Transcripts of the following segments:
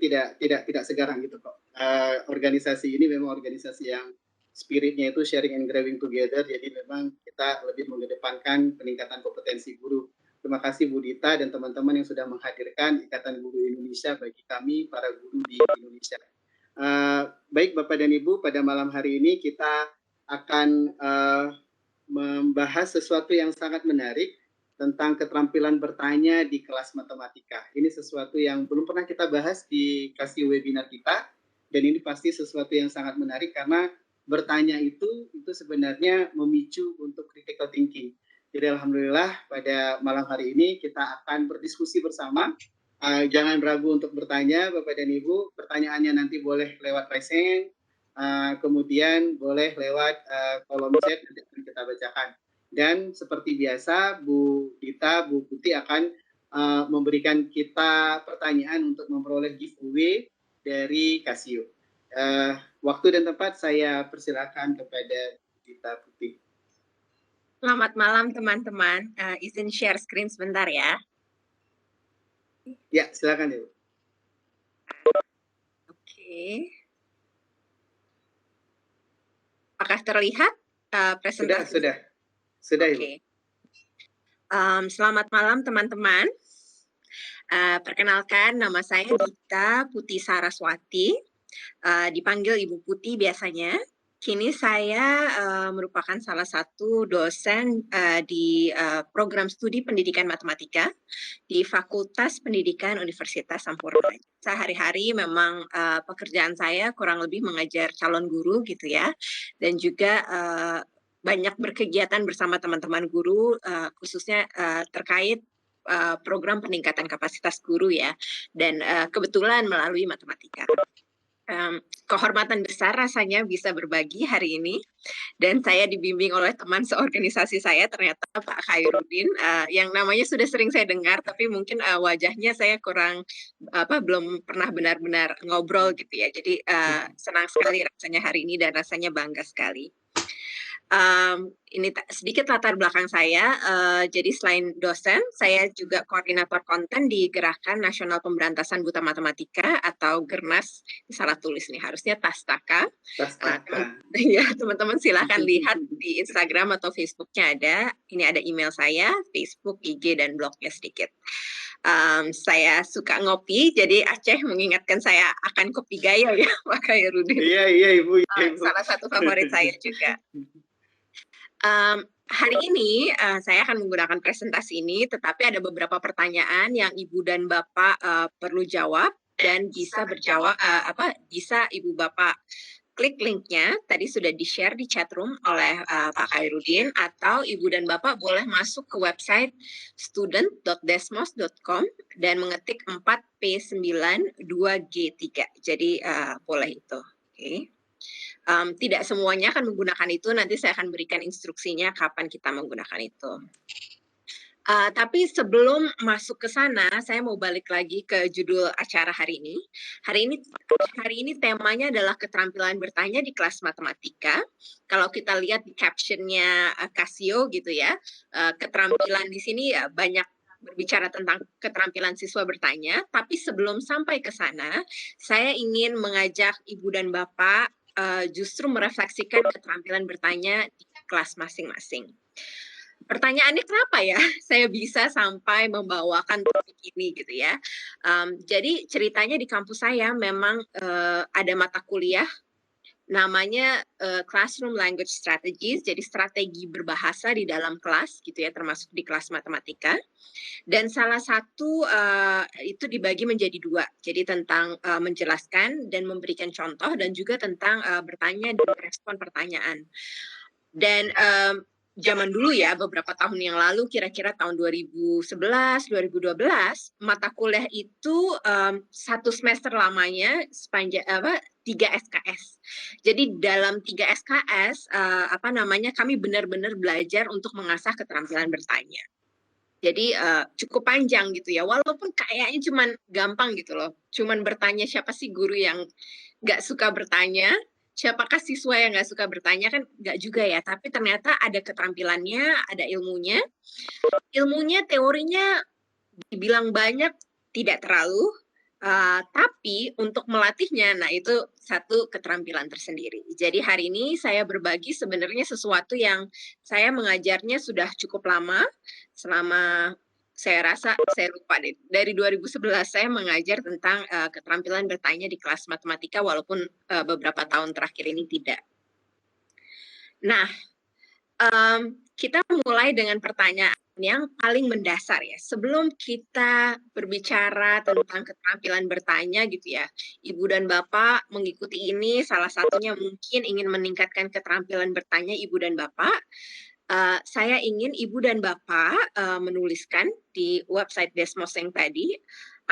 tidak segarang gitu kok. Organisasi ini memang organisasi yang spiritnya itu sharing and growing together, jadi memang kita lebih mengedepankan peningkatan kompetensi guru. Terima kasih Bu Dita dan teman-teman yang sudah menghadirkan Ikatan Guru Indonesia bagi kami para guru di Indonesia. Baik Bapak dan Ibu, pada malam hari ini kita akan membahas sesuatu yang sangat menarik tentang keterampilan bertanya di kelas matematika. Ini sesuatu yang belum pernah kita bahas di kasih webinar kita, dan ini pasti sesuatu yang sangat menarik karena bertanya itu sebenarnya memicu untuk critical thinking. Jadi alhamdulillah pada malam hari ini kita akan berdiskusi bersama. Jangan ragu untuk bertanya Bapak dan Ibu. Pertanyaannya nanti boleh lewat raise hand, kemudian boleh lewat kolom chat, nanti akan kita bacakan. Dan seperti biasa Bu Dita, Bu Putih akan memberikan kita pertanyaan untuk memperoleh giveaway dari Casio. Waktu dan tempat saya persilakan kepada Dita Putih. Selamat malam teman-teman. Izin share screen sebentar ya. Ya, silakan Ibu. Oke. Apakah terlihat presentasi? Sudah Ibu. Oke. Selamat malam teman-teman. Perkenalkan, nama saya Dita Putih Saraswati, dipanggil Ibu Putih biasanya. Kini saya merupakan salah satu dosen di program studi pendidikan matematika di Fakultas Pendidikan Universitas Sampurna. Sehari-hari memang pekerjaan saya kurang lebih mengajar calon guru gitu ya, dan juga banyak berkegiatan bersama teman-teman guru, khususnya terkait program peningkatan kapasitas guru ya, dan kebetulan melalui matematika. Kehormatan besar rasanya bisa berbagi hari ini, dan saya dibimbing oleh teman seorganisasi saya, ternyata Pak Khairuddin, yang namanya sudah sering saya dengar, tapi mungkin wajahnya saya belum pernah benar-benar ngobrol gitu ya. Jadi senang sekali rasanya hari ini dan rasanya bangga sekali. Ini sedikit latar belakang saya. Jadi selain dosen, saya juga koordinator konten di Gerakan Nasional Pemberantasan Buta Matematika atau GERNAS. Salah tulis nih, harusnya TASTAKA. Ya, teman-teman silakan lihat di Instagram atau Facebooknya ada. Ini ada email saya, Facebook, IG, dan blognya sedikit. Saya suka ngopi, jadi Aceh mengingatkan saya akan kopi gayo ya, Pak Khairuddin. Iya Ibu. Salah satu favorit saya juga. Hari ini saya akan menggunakan presentasi ini, tetapi ada beberapa pertanyaan yang Ibu dan Bapak perlu jawab, dan bisa bisa Ibu Bapak klik linknya, tadi sudah di-share di chatroom oleh Pak Khairuddin, atau Ibu dan Bapak boleh masuk ke website student.desmos.com dan mengetik 4P92G3. Jadi boleh itu. Oke. Tidak semuanya akan menggunakan itu, nanti saya akan berikan instruksinya kapan kita menggunakan itu. Tapi sebelum masuk ke sana, saya mau balik lagi ke judul acara hari ini. Hari ini temanya adalah keterampilan bertanya di kelas matematika. Kalau kita lihat di captionnya Casio gitu ya, keterampilan di sini ya banyak berbicara tentang keterampilan siswa bertanya. Tapi sebelum sampai ke sana, saya ingin mengajak Ibu dan Bapak justru merefleksikan keterampilan bertanya di kelas masing-masing. Pertanyaannya kenapa ya saya bisa sampai membawakan topik ini gitu ya. Jadi ceritanya di kampus saya memang ada mata kuliah namanya Classroom Language Strategies, jadi strategi berbahasa di dalam kelas gitu ya, termasuk di kelas matematika. Dan salah satu itu dibagi menjadi dua, jadi tentang menjelaskan dan memberikan contoh, dan juga tentang bertanya dan merespon pertanyaan. Dan zaman dulu ya, beberapa tahun yang lalu, kira-kira tahun 2011, 2012, mata kuliah itu satu semester lamanya sepanjang 3 SKS. Jadi dalam 3 SKS, kami benar-benar belajar untuk mengasah keterampilan bertanya. Jadi cukup panjang gitu ya, walaupun kayaknya cuman gampang gitu loh. Cuman bertanya, siapa sih guru yang nggak suka bertanya? Siapakah siswa yang nggak suka bertanya? Kan nggak juga ya, tapi ternyata ada keterampilannya, ada ilmunya. Ilmunya, teorinya dibilang banyak, tidak terlalu. Tapi untuk melatihnya, nah itu satu keterampilan tersendiri. Jadi hari ini saya berbagi sebenarnya sesuatu yang saya mengajarnya sudah cukup lama, selama saya rasa saya lupa deh, dari 2011 saya mengajar tentang keterampilan bertanya di kelas matematika, walaupun beberapa tahun terakhir ini tidak. Nah, kita mulai dengan pertanyaan yang paling mendasar ya. Sebelum kita berbicara tentang keterampilan bertanya gitu ya, Ibu dan Bapak mengikuti ini, salah satunya mungkin ingin meningkatkan keterampilan bertanya Ibu dan Bapak. Saya ingin Ibu dan Bapak menuliskan di website Desmos yang tadi,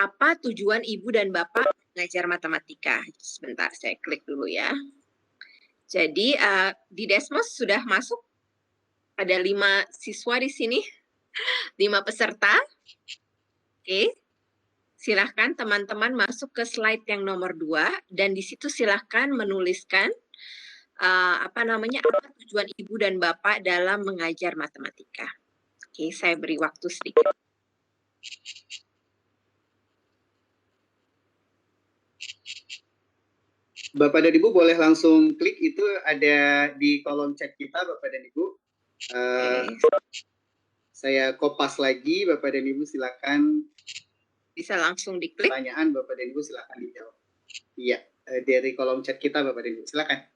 apa tujuan Ibu dan Bapak mengajar matematika. Sebentar, saya klik dulu ya. Jadi di Desmos sudah masuk, ada 5 siswa di sini. 5 peserta. Oke. Silahkan teman-teman masuk ke slide yang nomor 2 dan di situ silahkan menuliskan apa tujuan Ibu dan Bapak dalam mengajar matematika. Oke, saya beri waktu sedikit. Bapak dan Ibu boleh langsung klik, itu ada di kolom chat kita Bapak dan Ibu. Saya kopas lagi, Bapak dan Ibu silakan. Bisa langsung diklik. Pertanyaan Bapak dan Ibu silakan dijawab. Iya, dari kolom chat kita Bapak dan Ibu silakan.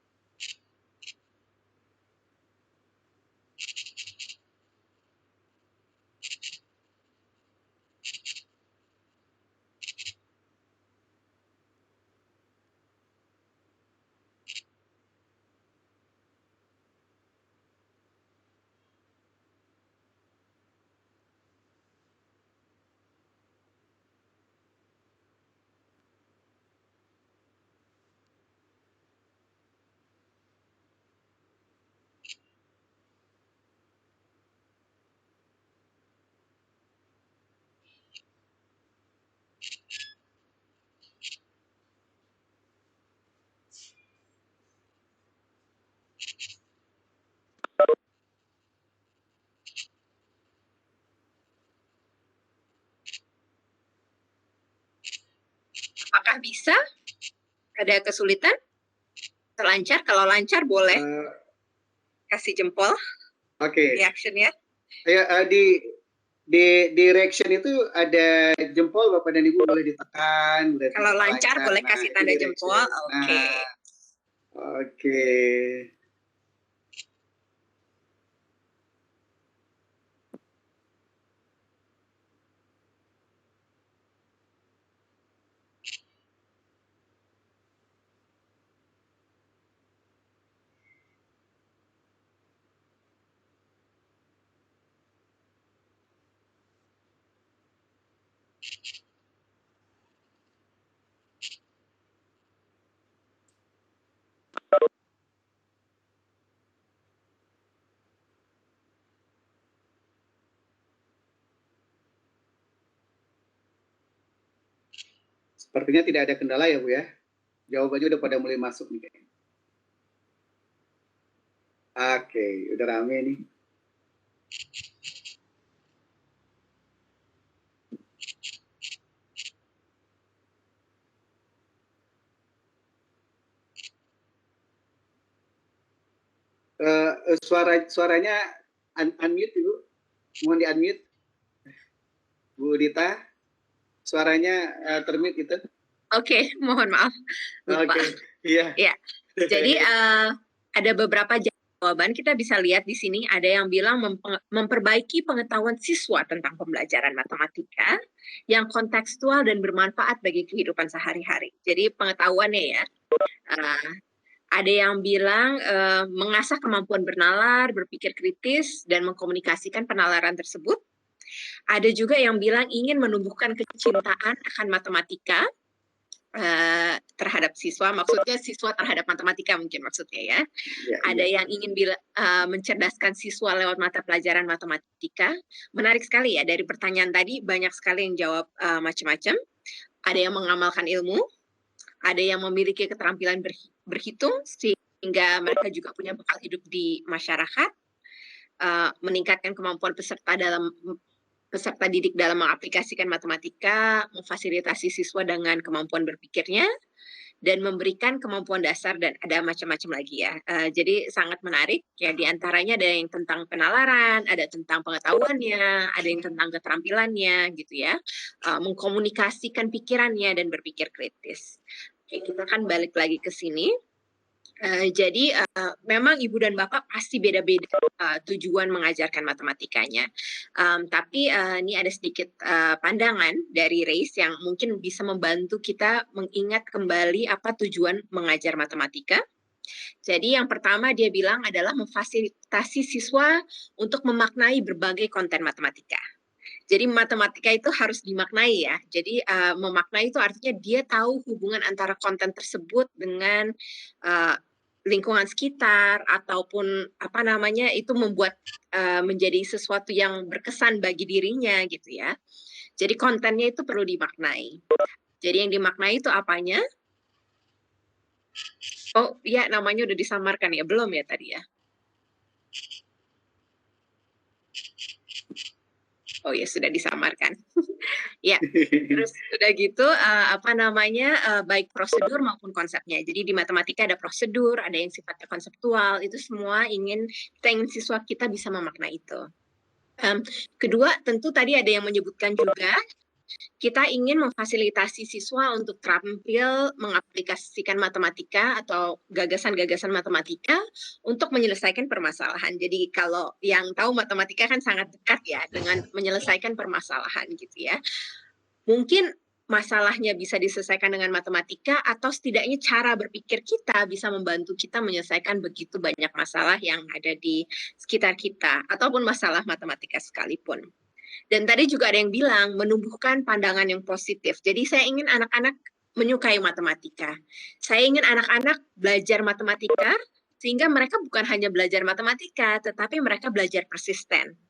Apakah bisa? Ada kesulitan? Terlancar? Kalau lancar boleh kasih jempol. Oke. Reaction ya. Ya, di reaction itu ada jempol Bapak dan Ibu boleh ditekan. Kalau lancar boleh kasih tanda jempol. Oke. Oke. Sepertinya tidak ada kendala ya Bu ya. Jawabannya udah pada mulai masuk nih kayaknya. Oke, udah rame nih. Suaranya unmute Ibu. Mohon di unmute. Bu Dita, suaranya termute itu. Oke, mohon maaf. Oke, iya. Ya. Jadi ada beberapa jawaban, kita bisa lihat di sini ada yang bilang memperbaiki pengetahuan siswa tentang pembelajaran matematika yang kontekstual dan bermanfaat bagi kehidupan sehari-hari. Jadi pengetahuannya ya. Ada yang bilang mengasah kemampuan bernalar, berpikir kritis, dan mengkomunikasikan penalaran tersebut. Ada juga yang bilang ingin menumbuhkan kecintaan akan matematika terhadap siswa, maksudnya siswa terhadap matematika mungkin maksudnya ya. Ada yang ingin mencerdaskan siswa lewat mata pelajaran matematika. Menarik sekali ya, dari pertanyaan tadi banyak sekali yang jawab macam-macam. Ada yang mengamalkan ilmu, ada yang memiliki keterampilan berhitung sehingga mereka juga punya bekal hidup di masyarakat, meningkatkan kemampuan peserta dalam peserta didik dalam mengaplikasikan matematika, memfasilitasi siswa dengan kemampuan berpikirnya, dan memberikan kemampuan dasar, dan ada macam-macam lagi ya. Jadi sangat menarik ya, di antaranya ada yang tentang penalaran, ada tentang pengetahuannya, ada yang tentang keterampilannya gitu ya. Mengkomunikasikan pikirannya dan berpikir kritis. Oke, kita kan balik lagi ke sini. Jadi memang ibu dan bapak pasti beda-beda tujuan mengajarkan matematikanya. Tapi ini ada sedikit pandangan dari Reis yang mungkin bisa membantu kita mengingat kembali apa tujuan mengajar matematika. Jadi yang pertama dia bilang adalah memfasilitasi siswa untuk memaknai berbagai konten matematika. Jadi matematika itu harus dimaknai ya. Jadi memaknai itu artinya dia tahu hubungan antara konten tersebut dengan lingkungan sekitar, ataupun apa namanya itu membuat menjadi sesuatu yang berkesan bagi dirinya gitu ya. Jadi kontennya itu perlu dimaknai. Jadi yang dimaknai itu apanya? Oh ya, namanya udah disamarkan ya, belum ya tadi ya? Oh ya, sudah disamarkan. Ya, terus udah gitu apa namanya baik prosedur maupun konsepnya. Jadi di matematika ada prosedur, ada yang sifatnya konseptual, itu semua kita ingin siswa kita bisa memaknai itu. Kedua, tentu tadi ada yang menyebutkan juga kita ingin memfasilitasi siswa untuk terampil mengaplikasikan matematika atau gagasan-gagasan matematika untuk menyelesaikan permasalahan. Jadi kalau yang tahu matematika kan sangat dekat ya dengan menyelesaikan permasalahan gitu ya. Mungkin masalahnya bisa diselesaikan dengan matematika, atau setidaknya cara berpikir kita bisa membantu kita menyelesaikan begitu banyak masalah yang ada di sekitar kita, ataupun masalah matematika sekalipun. Dan tadi juga ada yang bilang menumbuhkan pandangan yang positif. Jadi saya ingin anak-anak menyukai matematika. Saya ingin anak-anak belajar matematika sehingga mereka bukan hanya belajar matematika, tetapi mereka belajar persisten.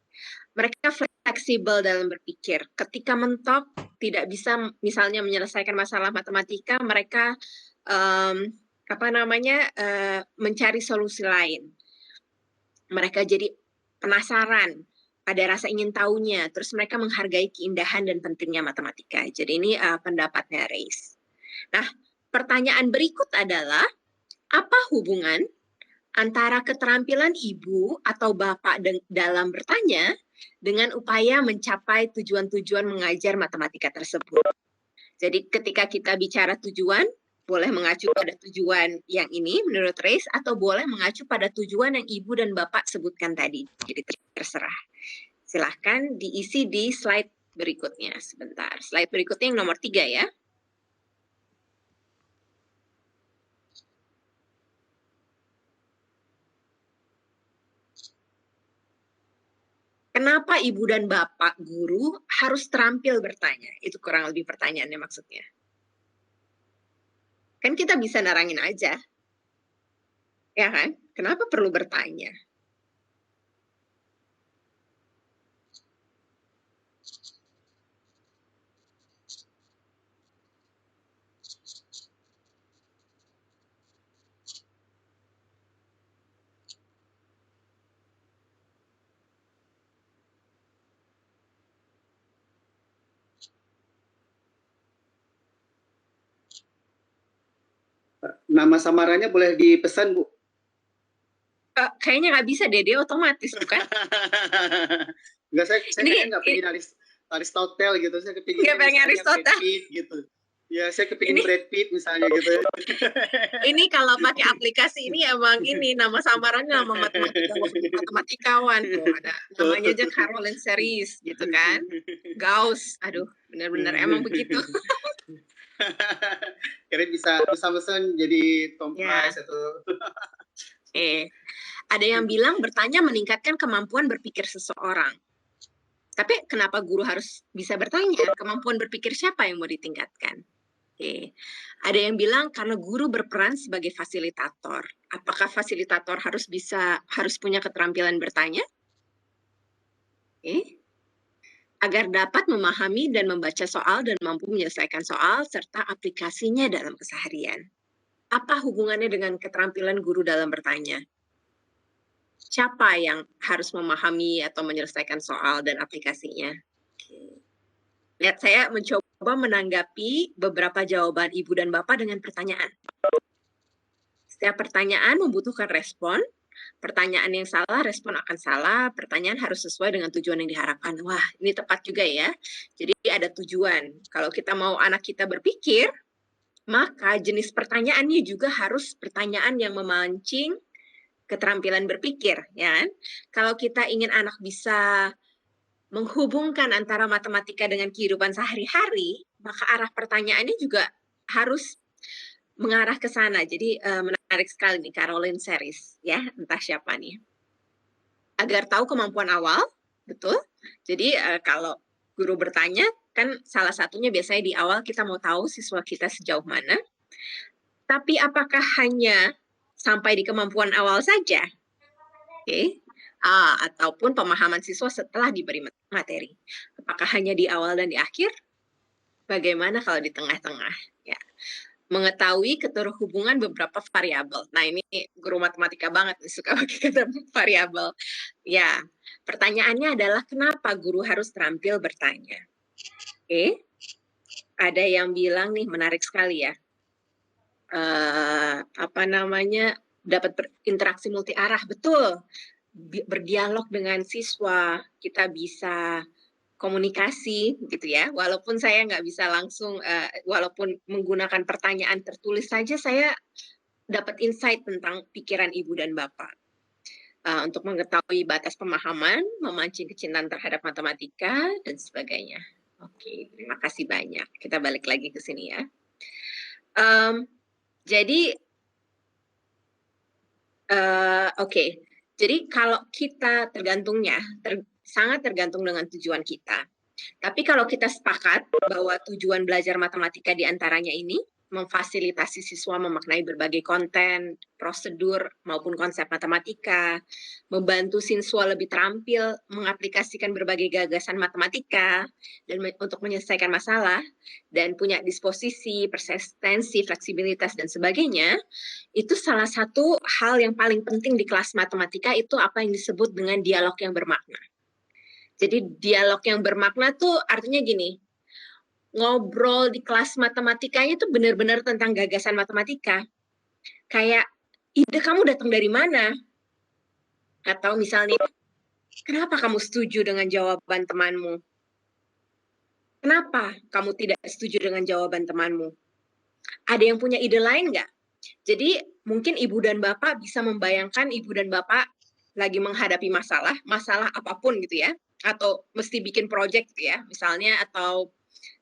Mereka fleksibel dalam berpikir. Ketika mentok tidak bisa misalnya menyelesaikan masalah matematika, mereka mencari solusi lain. Mereka jadi penasaran, ada rasa ingin tahunya, terus mereka menghargai keindahan dan pentingnya matematika. Jadi ini pendapatnya Reis. Nah, pertanyaan berikut adalah, apa hubungan antara keterampilan ibu atau bapak dalam bertanya dengan upaya mencapai tujuan-tujuan mengajar matematika tersebut? Jadi ketika kita bicara tujuan, boleh mengacu pada tujuan yang ini menurut Reis, atau boleh mengacu pada tujuan yang ibu dan bapak sebutkan tadi. Jadi terserah. Silahkan diisi di slide berikutnya. Sebentar, slide berikutnya yang nomor 3 ya. Kenapa ibu dan bapak guru harus terampil bertanya? Itu kurang lebih pertanyaannya maksudnya. Kan kita bisa nerangin aja. Ya kan? Kenapa perlu bertanya? Nama samarannya boleh dipesan, Bu? Kayaknya nggak bisa deh, dia otomatis bukan? Enggak, saya kayaknya nggak pengen Aristotle gitu, saya kepingin nggak pengen Aristotle Brad Pitt gitu. Ya, saya kepingin Brad Pitt misalnya gitu. Ini kalau pakai aplikasi ini emang ini nama samarannya nama matematikawan tuh, ada namanya aja Caroline Series gitu kan, Gauss, aduh benar-benar emang begitu. Kira bisa mesen jadi Tom Price atau ada yang bilang bertanya meningkatkan kemampuan berpikir seseorang. Tapi kenapa guru harus bisa bertanya? Kemampuan berpikir siapa yang mau ditingkatkan? Ada yang bilang karena guru berperan sebagai fasilitator. Apakah fasilitator harus punya keterampilan bertanya? Agar dapat memahami dan membaca soal dan mampu menyelesaikan soal serta aplikasinya dalam keseharian. Apa hubungannya dengan keterampilan guru dalam bertanya? Siapa yang harus memahami atau menyelesaikan soal dan aplikasinya? Lihat, saya mencoba menanggapi beberapa jawaban Ibu dan Bapak dengan pertanyaan. Setiap pertanyaan membutuhkan respon. Pertanyaan yang salah, respon akan salah. Pertanyaan harus sesuai dengan tujuan yang diharapkan. Wah, ini tepat juga ya. Jadi ada tujuan. Kalau kita mau anak kita berpikir, maka jenis pertanyaannya juga harus pertanyaan yang memancing keterampilan berpikir, ya kan? Kalau kita ingin anak bisa menghubungkan antara matematika dengan kehidupan sehari-hari, maka arah pertanyaannya juga harus mengarah ke sana. Jadi menarik sekali nih Caroline Series, ya, entah siapa nih. Agar tahu kemampuan awal, betul. Jadi kalau guru bertanya, kan salah satunya biasanya di awal kita mau tahu siswa kita sejauh mana. Tapi apakah hanya sampai di kemampuan awal saja? Oke. Ataupun pemahaman siswa setelah diberi materi. Apakah hanya di awal dan di akhir? Bagaimana kalau di tengah-tengah? Ya. Mengetahui keterhubungan beberapa variabel. Nah, ini guru matematika banget suka pakai kata variabel. Ya, pertanyaannya adalah kenapa guru harus terampil bertanya? Oke. Ada yang bilang nih menarik sekali ya. Dapat berinteraksi multi arah, betul. Berdialog dengan siswa, kita bisa komunikasi gitu ya. Walaupun saya nggak bisa langsung, walaupun menggunakan pertanyaan tertulis saja, saya dapat insight tentang pikiran ibu dan bapak. Untuk mengetahui batas pemahaman, memancing kecintaan terhadap matematika, dan sebagainya. Oke, terima kasih banyak. Kita balik lagi ke sini ya. Jadi kalau kita sangat tergantung dengan tujuan kita. Tapi kalau kita sepakat bahwa tujuan belajar matematika diantaranya ini memfasilitasi siswa memaknai berbagai konten, prosedur, maupun konsep matematika, membantu siswa lebih terampil mengaplikasikan berbagai gagasan matematika, dan untuk menyelesaikan masalah, dan punya disposisi, persistensi, fleksibilitas, dan sebagainya, itu salah satu hal yang paling penting di kelas matematika itu apa yang disebut dengan dialog yang bermakna. Jadi dialog yang bermakna tuh artinya gini, ngobrol di kelas matematikanya itu benar-benar tentang gagasan matematika. Kayak, ide kamu datang dari mana? Atau misalnya, kenapa kamu setuju dengan jawaban temanmu? Kenapa kamu tidak setuju dengan jawaban temanmu? Ada yang punya ide lain nggak? Jadi mungkin ibu dan bapak bisa membayangkan ibu dan bapak lagi menghadapi masalah apapun gitu ya, atau mesti bikin project gitu ya, misalnya, atau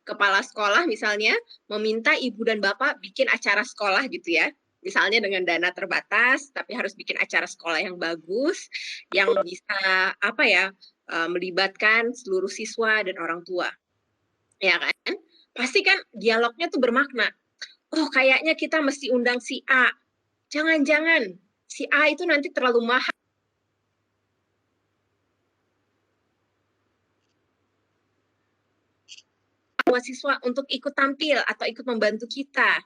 kepala sekolah misalnya meminta ibu dan bapak bikin acara sekolah gitu ya, misalnya dengan dana terbatas, tapi harus bikin acara sekolah yang bagus, yang bisa melibatkan seluruh siswa dan orang tua, ya kan? Pasti kan dialognya tuh bermakna. Oh, kayaknya kita mesti undang si A. Jangan-jangan si A itu nanti terlalu mahal. Siswa untuk ikut tampil atau ikut membantu kita.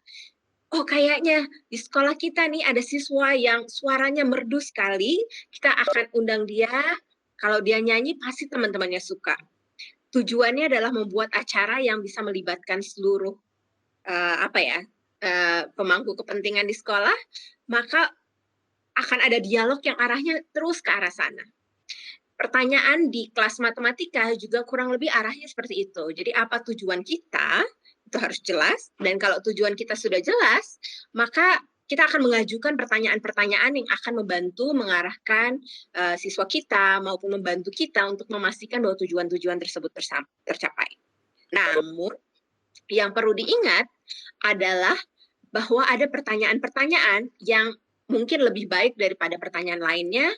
Oh, kayaknya di sekolah kita nih ada siswa yang suaranya merdu sekali, kita akan undang dia, kalau dia nyanyi pasti teman-temannya suka. Tujuannya adalah membuat acara yang bisa melibatkan seluruh pemangku kepentingan di sekolah, maka akan ada dialog yang arahnya terus ke arah sana. Pertanyaan di kelas matematika juga kurang lebih arahnya seperti itu. Jadi apa tujuan kita, itu harus jelas, dan kalau tujuan kita sudah jelas, maka kita akan mengajukan pertanyaan-pertanyaan yang akan membantu mengarahkan siswa kita maupun membantu kita untuk memastikan bahwa tujuan-tujuan tersebut tercapai. Namun, yang perlu diingat adalah bahwa ada pertanyaan-pertanyaan yang mungkin lebih baik daripada pertanyaan lainnya.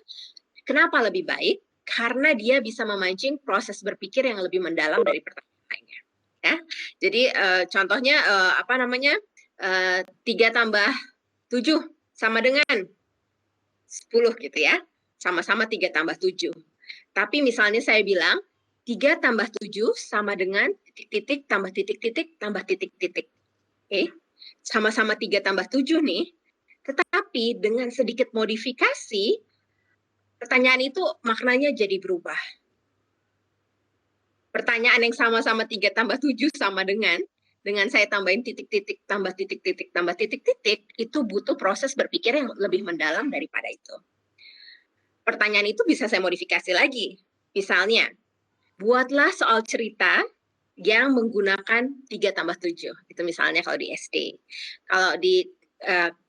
Kenapa lebih baik? Karena dia bisa memancing proses berpikir yang lebih mendalam dari pertanyaan lainnya. Ya, jadi contohnya 3 tambah 7 sama dengan 10 gitu ya. Sama-sama 3 tambah 7. Tapi misalnya saya bilang 3 tambah 7 sama dengan titik-titik tambah titik-titik tambah titik-titik. Oke. Sama-sama 3 tambah 7 nih. Tetapi dengan sedikit modifikasi, pertanyaan itu maknanya jadi berubah. pertanyaan yang sama-sama 3 tambah 7 sama dengan saya tambahin titik-titik, tambah titik-titik, tambah titik-titik, itu butuh proses berpikir yang lebih mendalam daripada itu. Pertanyaan itu bisa saya modifikasi lagi. Misalnya, buatlah soal cerita yang menggunakan 3 tambah 7. Itu misalnya kalau di SD. Kalau di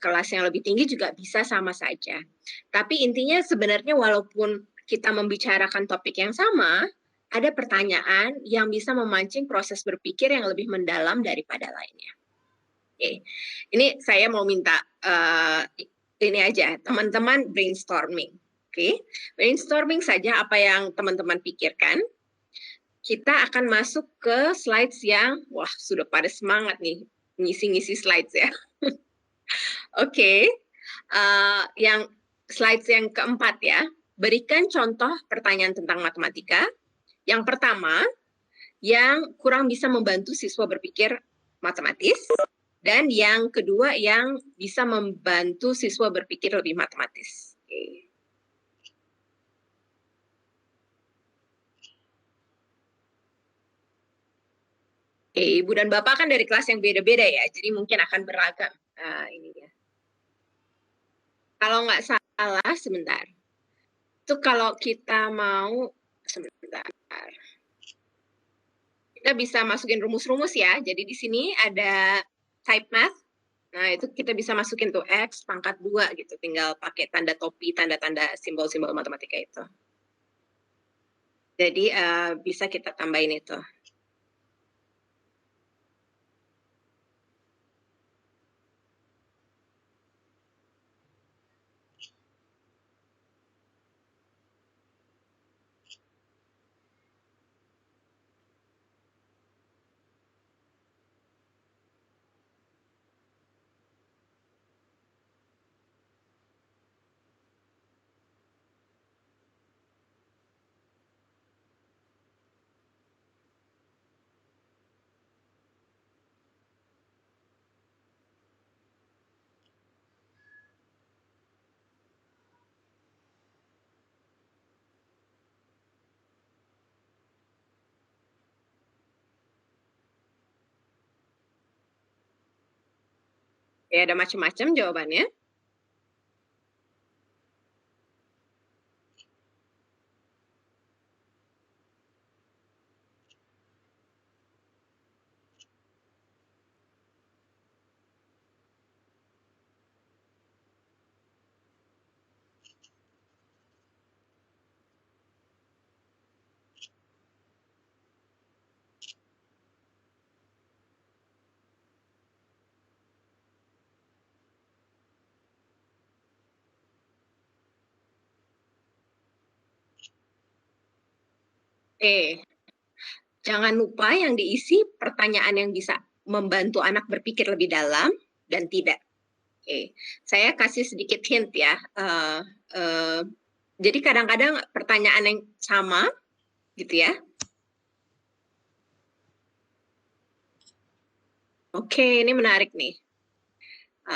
kelas yang lebih tinggi juga bisa sama saja. Tapi intinya sebenarnya walaupun kita membicarakan topik yang sama, ada pertanyaan yang bisa memancing proses berpikir yang lebih mendalam daripada lainnya. Oke. Ini saya mau minta ini aja, teman-teman brainstorming. Oke. Brainstorming saja apa yang teman-teman pikirkan. Kita akan masuk ke slides yang, wah sudah pada semangat nih, ngisi-ngisi slides ya. Oke. Yang slides yang keempat ya, berikan contoh pertanyaan tentang matematika. Yang pertama, yang kurang bisa membantu siswa berpikir matematis, dan yang kedua yang bisa membantu siswa berpikir lebih matematis. Oke. Oke, Ibu dan Bapak kan dari kelas yang beda-beda ya, jadi mungkin akan beragam. Nah, ini ya. Kalau nggak salah, sebentar. Itu kalau kita mau, sebentar. Kita bisa masukin rumus-rumus ya. Jadi di sini ada type math. Nah, itu kita bisa masukin tuh X pangkat 2 gitu. Tinggal pakai tanda topi, tanda-tanda simbol-simbol matematika itu. Jadi bisa kita tambahin itu. Ya, ada macam-macam jawabannya. Jangan lupa yang diisi pertanyaan yang bisa membantu anak berpikir lebih dalam dan tidak. Saya kasih sedikit hint ya. Jadi kadang-kadang pertanyaan yang sama, gitu ya. Oke, ini menarik nih.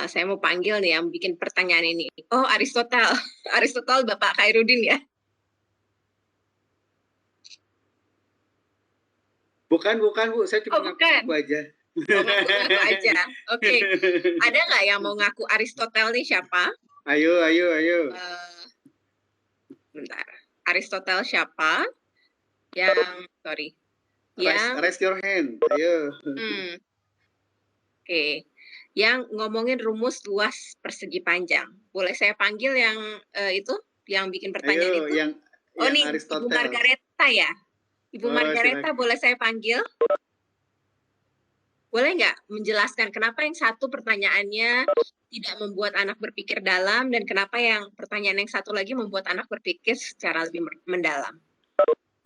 Saya mau panggil nih yang bikin pertanyaan ini. Oh, Aristotle. Aristotle Bapak Khairuddin ya? Bukan Bu. Saya cuma ngaku aja. Ngaku aja. Oke. Ada nggak yang mau ngaku Aristotle nih siapa? Ayo. Bentar. Aristotle siapa? Yang, sorry. Raise your hand. Ayo. Oke. Yang ngomongin rumus luas persegi panjang. Boleh saya panggil yang itu? Yang bikin pertanyaan itu? Yang nih, Aristotle. Ibu Margareta ya? Ibu Margareta, boleh saya panggil? Boleh nggak menjelaskan kenapa yang satu pertanyaannya tidak membuat anak berpikir dalam, dan kenapa yang pertanyaan yang satu lagi membuat anak berpikir secara lebih mendalam?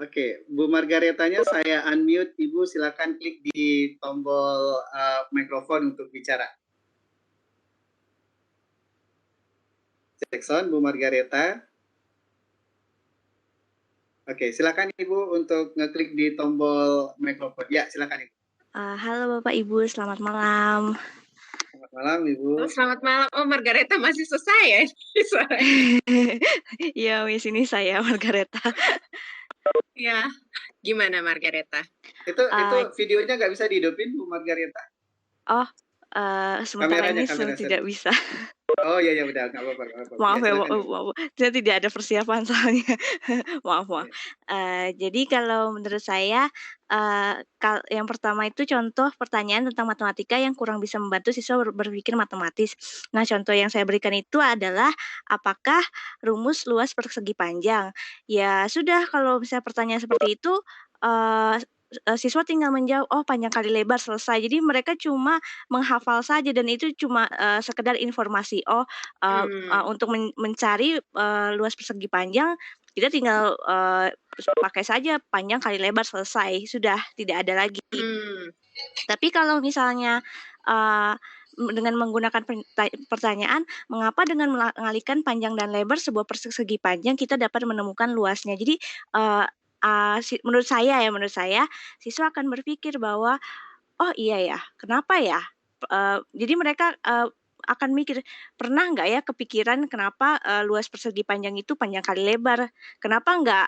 Oke, Bu Margaretanya saya unmute. Ibu silakan klik di tombol mikrofon untuk bicara. Cek sound, Bu Margareta. Oke, silakan Ibu untuk ngeklik di tombol mikrofon. Ya, silakan Ibu. Halo Bapak Ibu, selamat malam. Selamat malam Ibu. Selamat malam. Oh, Margareta masih selesai ya? Iya, Miss, ini saya Margareta. Ya, gimana Margareta? Itu Uh, videonya nggak bisa dihidupin, Bu Margareta? oh, sementara Kameranya, ini tidak bisa. Oh iya, udah nggak apa-apa. Maaf ya, Silakan, Bu. maaf. Saya tidak ada persiapan soalnya. Maaf. Iya. Jadi kalau menurut saya, yang pertama itu contoh pertanyaan tentang matematika yang kurang bisa membantu siswa berpikir matematis. Nah, contoh yang saya berikan itu adalah, apakah rumus luas persegi panjang? Ya sudah, kalau misalnya pertanyaan seperti itu, eee siswa tinggal menjawab, "Oh, panjang kali lebar," selesai. Jadi mereka cuma menghafal saja dan itu cuma, sekedar informasi. Oh, untuk mencari, luas persegi panjang, kita tinggal, pakai saja panjang kali lebar, selesai, sudah tidak ada lagi. Tapi kalau misalnya, dengan menggunakan pertanyaan, mengapa dengan mengalihkan panjang dan lebar sebuah persegi panjang kita dapat menemukan luasnya. Jadi, menurut saya, siswa akan berpikir bahwa, "Oh iya ya, kenapa ya?" Jadi mereka, akan mikir, "Pernah nggak ya kepikiran kenapa, luas persegi panjang itu panjang kali lebar? Kenapa nggak,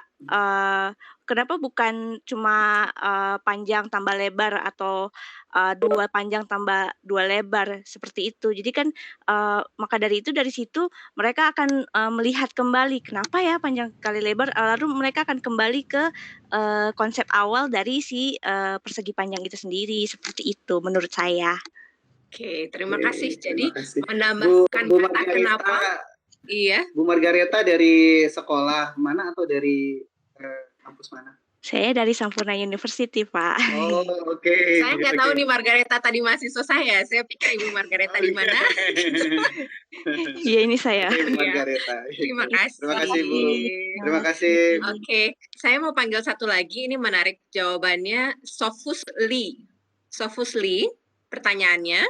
kenapa bukan cuma, panjang tambah lebar atau, 2 panjang tambah 2 lebar?" Seperti itu. Jadi kan, maka dari itu, dari situ mereka akan, melihat kembali, "Kenapa ya panjang kali lebar?" Lalu mereka akan kembali ke, konsep awal dari si, persegi panjang itu sendiri, seperti itu menurut saya. Oke, terima kasih. Jadi kasih. menambahkan Bu kata Margareta, kenapa? Iya. Bu Margareta dari sekolah mana atau dari kampus mana? Saya dari Sampurna University, Pak. Oh, oke. Saya nggak tahu nih Margareta tadi mahasiswa saya. Saya pikir Ibu Margareta di mana? Iya, ini saya. Oke, Bu Margareta. Terima kasih. Terima kasih, Bu. Terima kasih. Oke, saya mau panggil satu lagi. Ini menarik jawabannya. Sofus Lee. Sofus Lee, pertanyaannya.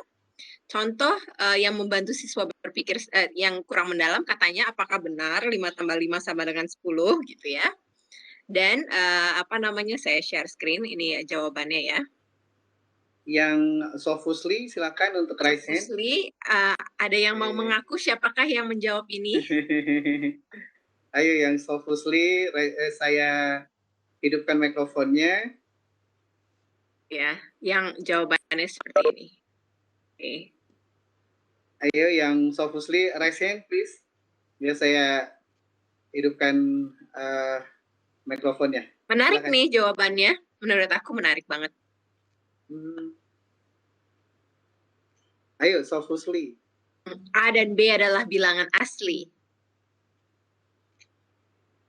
Contoh yang membantu siswa berpikir yang kurang mendalam, katanya apakah benar 5 tambah 5 sama dengan 10 gitu ya. Dan saya share screen, ini jawabannya ya. Yang Sofusli, silakan untuk raise hand. Sofusli, ada yang mau mengaku siapakah yang menjawab ini? Ayo yang Sofusli, saya hidupkan mikrofonnya. Ya, yang jawabannya seperti ini. Oke. Ayo yang Sofusli, raise hand please. Biar saya hidupkan mikrofonnya. Menarik nih jawabannya. Menurut aku menarik banget. Ayo, Sofusli. A dan B adalah bilangan asli.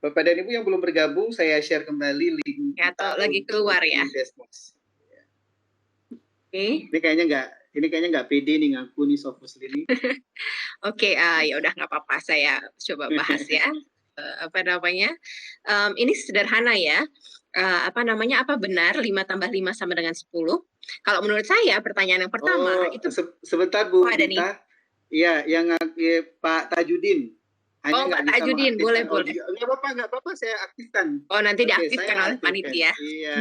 Bapak dan Ibu yang belum bergabung, saya share kembali link. Atau lagi keluar ya. Oke. Ini kayaknya nggak pede nih ngaku nih Sofusli ini. Oke, ya udah nggak apa-apa, saya coba bahas ya. Ini sederhana ya. Apa benar 5 tambah 5 sama dengan 10? Kalau menurut saya pertanyaan yang pertama itu sebentar Bu Dita. Iya, yang Pak Tajudin. Pak Tajudin, boleh. Nggak apa-apa, saya aktifkan. Oh, nanti diaktifkan oleh panitia. Iya,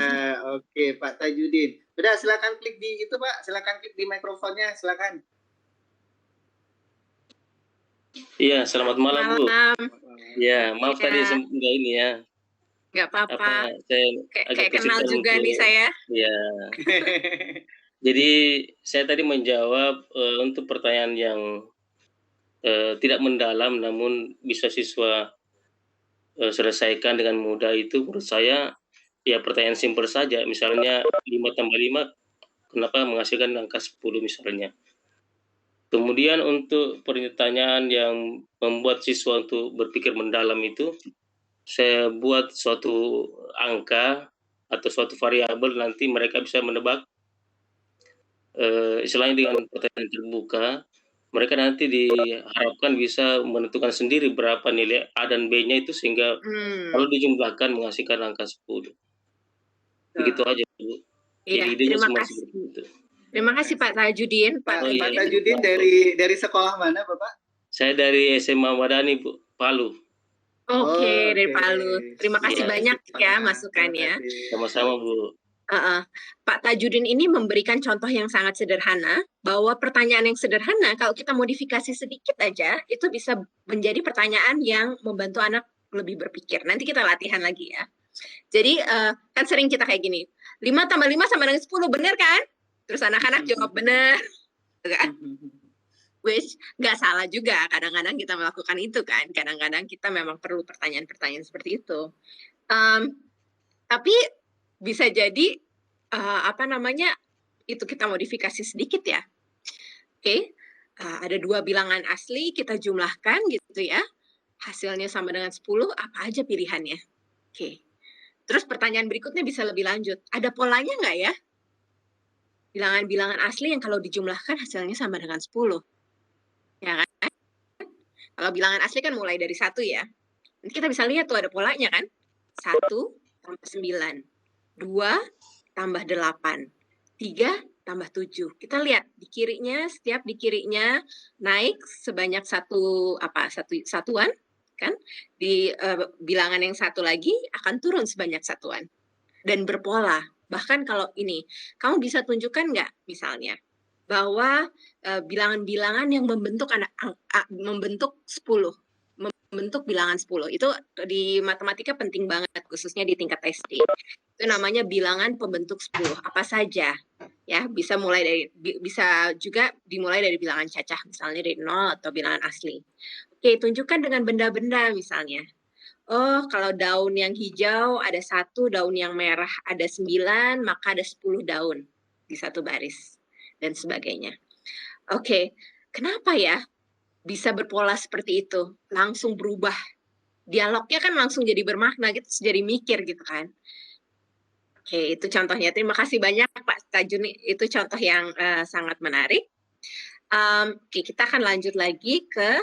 oke, Pak Tajudin. Udah, silakan klik di itu, Pak. Silakan klik di mikrofonnya, silakan. Iya, selamat malam, Bu. Ya, maaf tadi enggak ini ya. Nggak apa-apa. Kayak kenal juga nih saya. Iya. Jadi saya tadi menjawab untuk pertanyaan yang tidak mendalam, namun bisa siswa selesaikan dengan mudah itu, menurut saya ya pertanyaan simpel saja. Misalnya 5 tambah 5, kenapa menghasilkan angka 10 misalnya. Kemudian untuk pertanyaan yang membuat siswa untuk berpikir mendalam itu, saya buat suatu angka atau suatu variabel, nanti mereka bisa menebak, istilahnya dengan pertanyaan terbuka, mereka nanti diharapkan bisa menentukan sendiri berapa nilai A dan B-nya itu, sehingga kalau dijumlahkan menghasilkan angka 10. Begitu aja, Bu. Iya, terima kasih. Terima kasih Pak Tajudin. Pak Tajudin dari sekolah mana, Bapak? Saya dari SMA Madani, Bu, Palu. Oke, dari Palu. Terima kasih banyak ya masukannya. Sama-sama, Bu. Pak Tajudin ini memberikan contoh yang sangat sederhana, bahwa pertanyaan yang sederhana kalau kita modifikasi sedikit aja, itu bisa menjadi pertanyaan yang membantu anak lebih berpikir. Nanti kita latihan lagi ya. Jadi kan sering kita kayak gini, 5 tambah 5 sama dengan 10, bener kan? Terus anak-anak jawab bener, kan? Which nggak salah juga, kadang-kadang kita melakukan itu kan, kadang-kadang kita memang perlu pertanyaan-pertanyaan seperti itu. Tapi bisa jadi itu kita modifikasi sedikit ya. Oke, ada 2 bilangan asli, kita jumlahkan gitu ya, hasilnya sama dengan 10, apa aja pilihannya? Oke. Terus pertanyaan berikutnya bisa lebih lanjut, ada polanya nggak ya? Bilangan-bilangan asli yang kalau dijumlahkan hasilnya sama dengan 10. Ya kan? Kalau bilangan asli kan mulai dari 1 ya. Nanti kita bisa lihat tuh ada polanya kan? 1 tambah 9, 2 tambah 8, 3 tambah 7. Kita lihat di kirinya, setiap di kirinya naik sebanyak satuan, kan? Di bilangan yang satu lagi akan turun sebanyak satuan dan berpola. Bahkan kalau ini, kamu bisa tunjukkan nggak misalnya bahwa bilangan-bilangan yang membentuk membentuk 10, membentuk bilangan 10 itu di matematika penting banget, khususnya di tingkat SD. Itu namanya bilangan pembentuk 10. Apa saja? Ya, bisa juga dimulai dari bilangan cacah, misalnya dari 0 atau bilangan asli. Oke, tunjukkan dengan benda-benda misalnya. Oh, kalau daun yang hijau ada 1, daun yang merah ada 9, maka ada 10 daun di satu baris, dan sebagainya. Oke, kenapa ya bisa berpola seperti itu? Langsung berubah. Dialognya kan langsung jadi bermakna gitu, jadi mikir gitu kan. Oke, itu contohnya. Terima kasih banyak Pak Tajun, itu contoh yang sangat menarik. Oke, kita akan lanjut lagi ke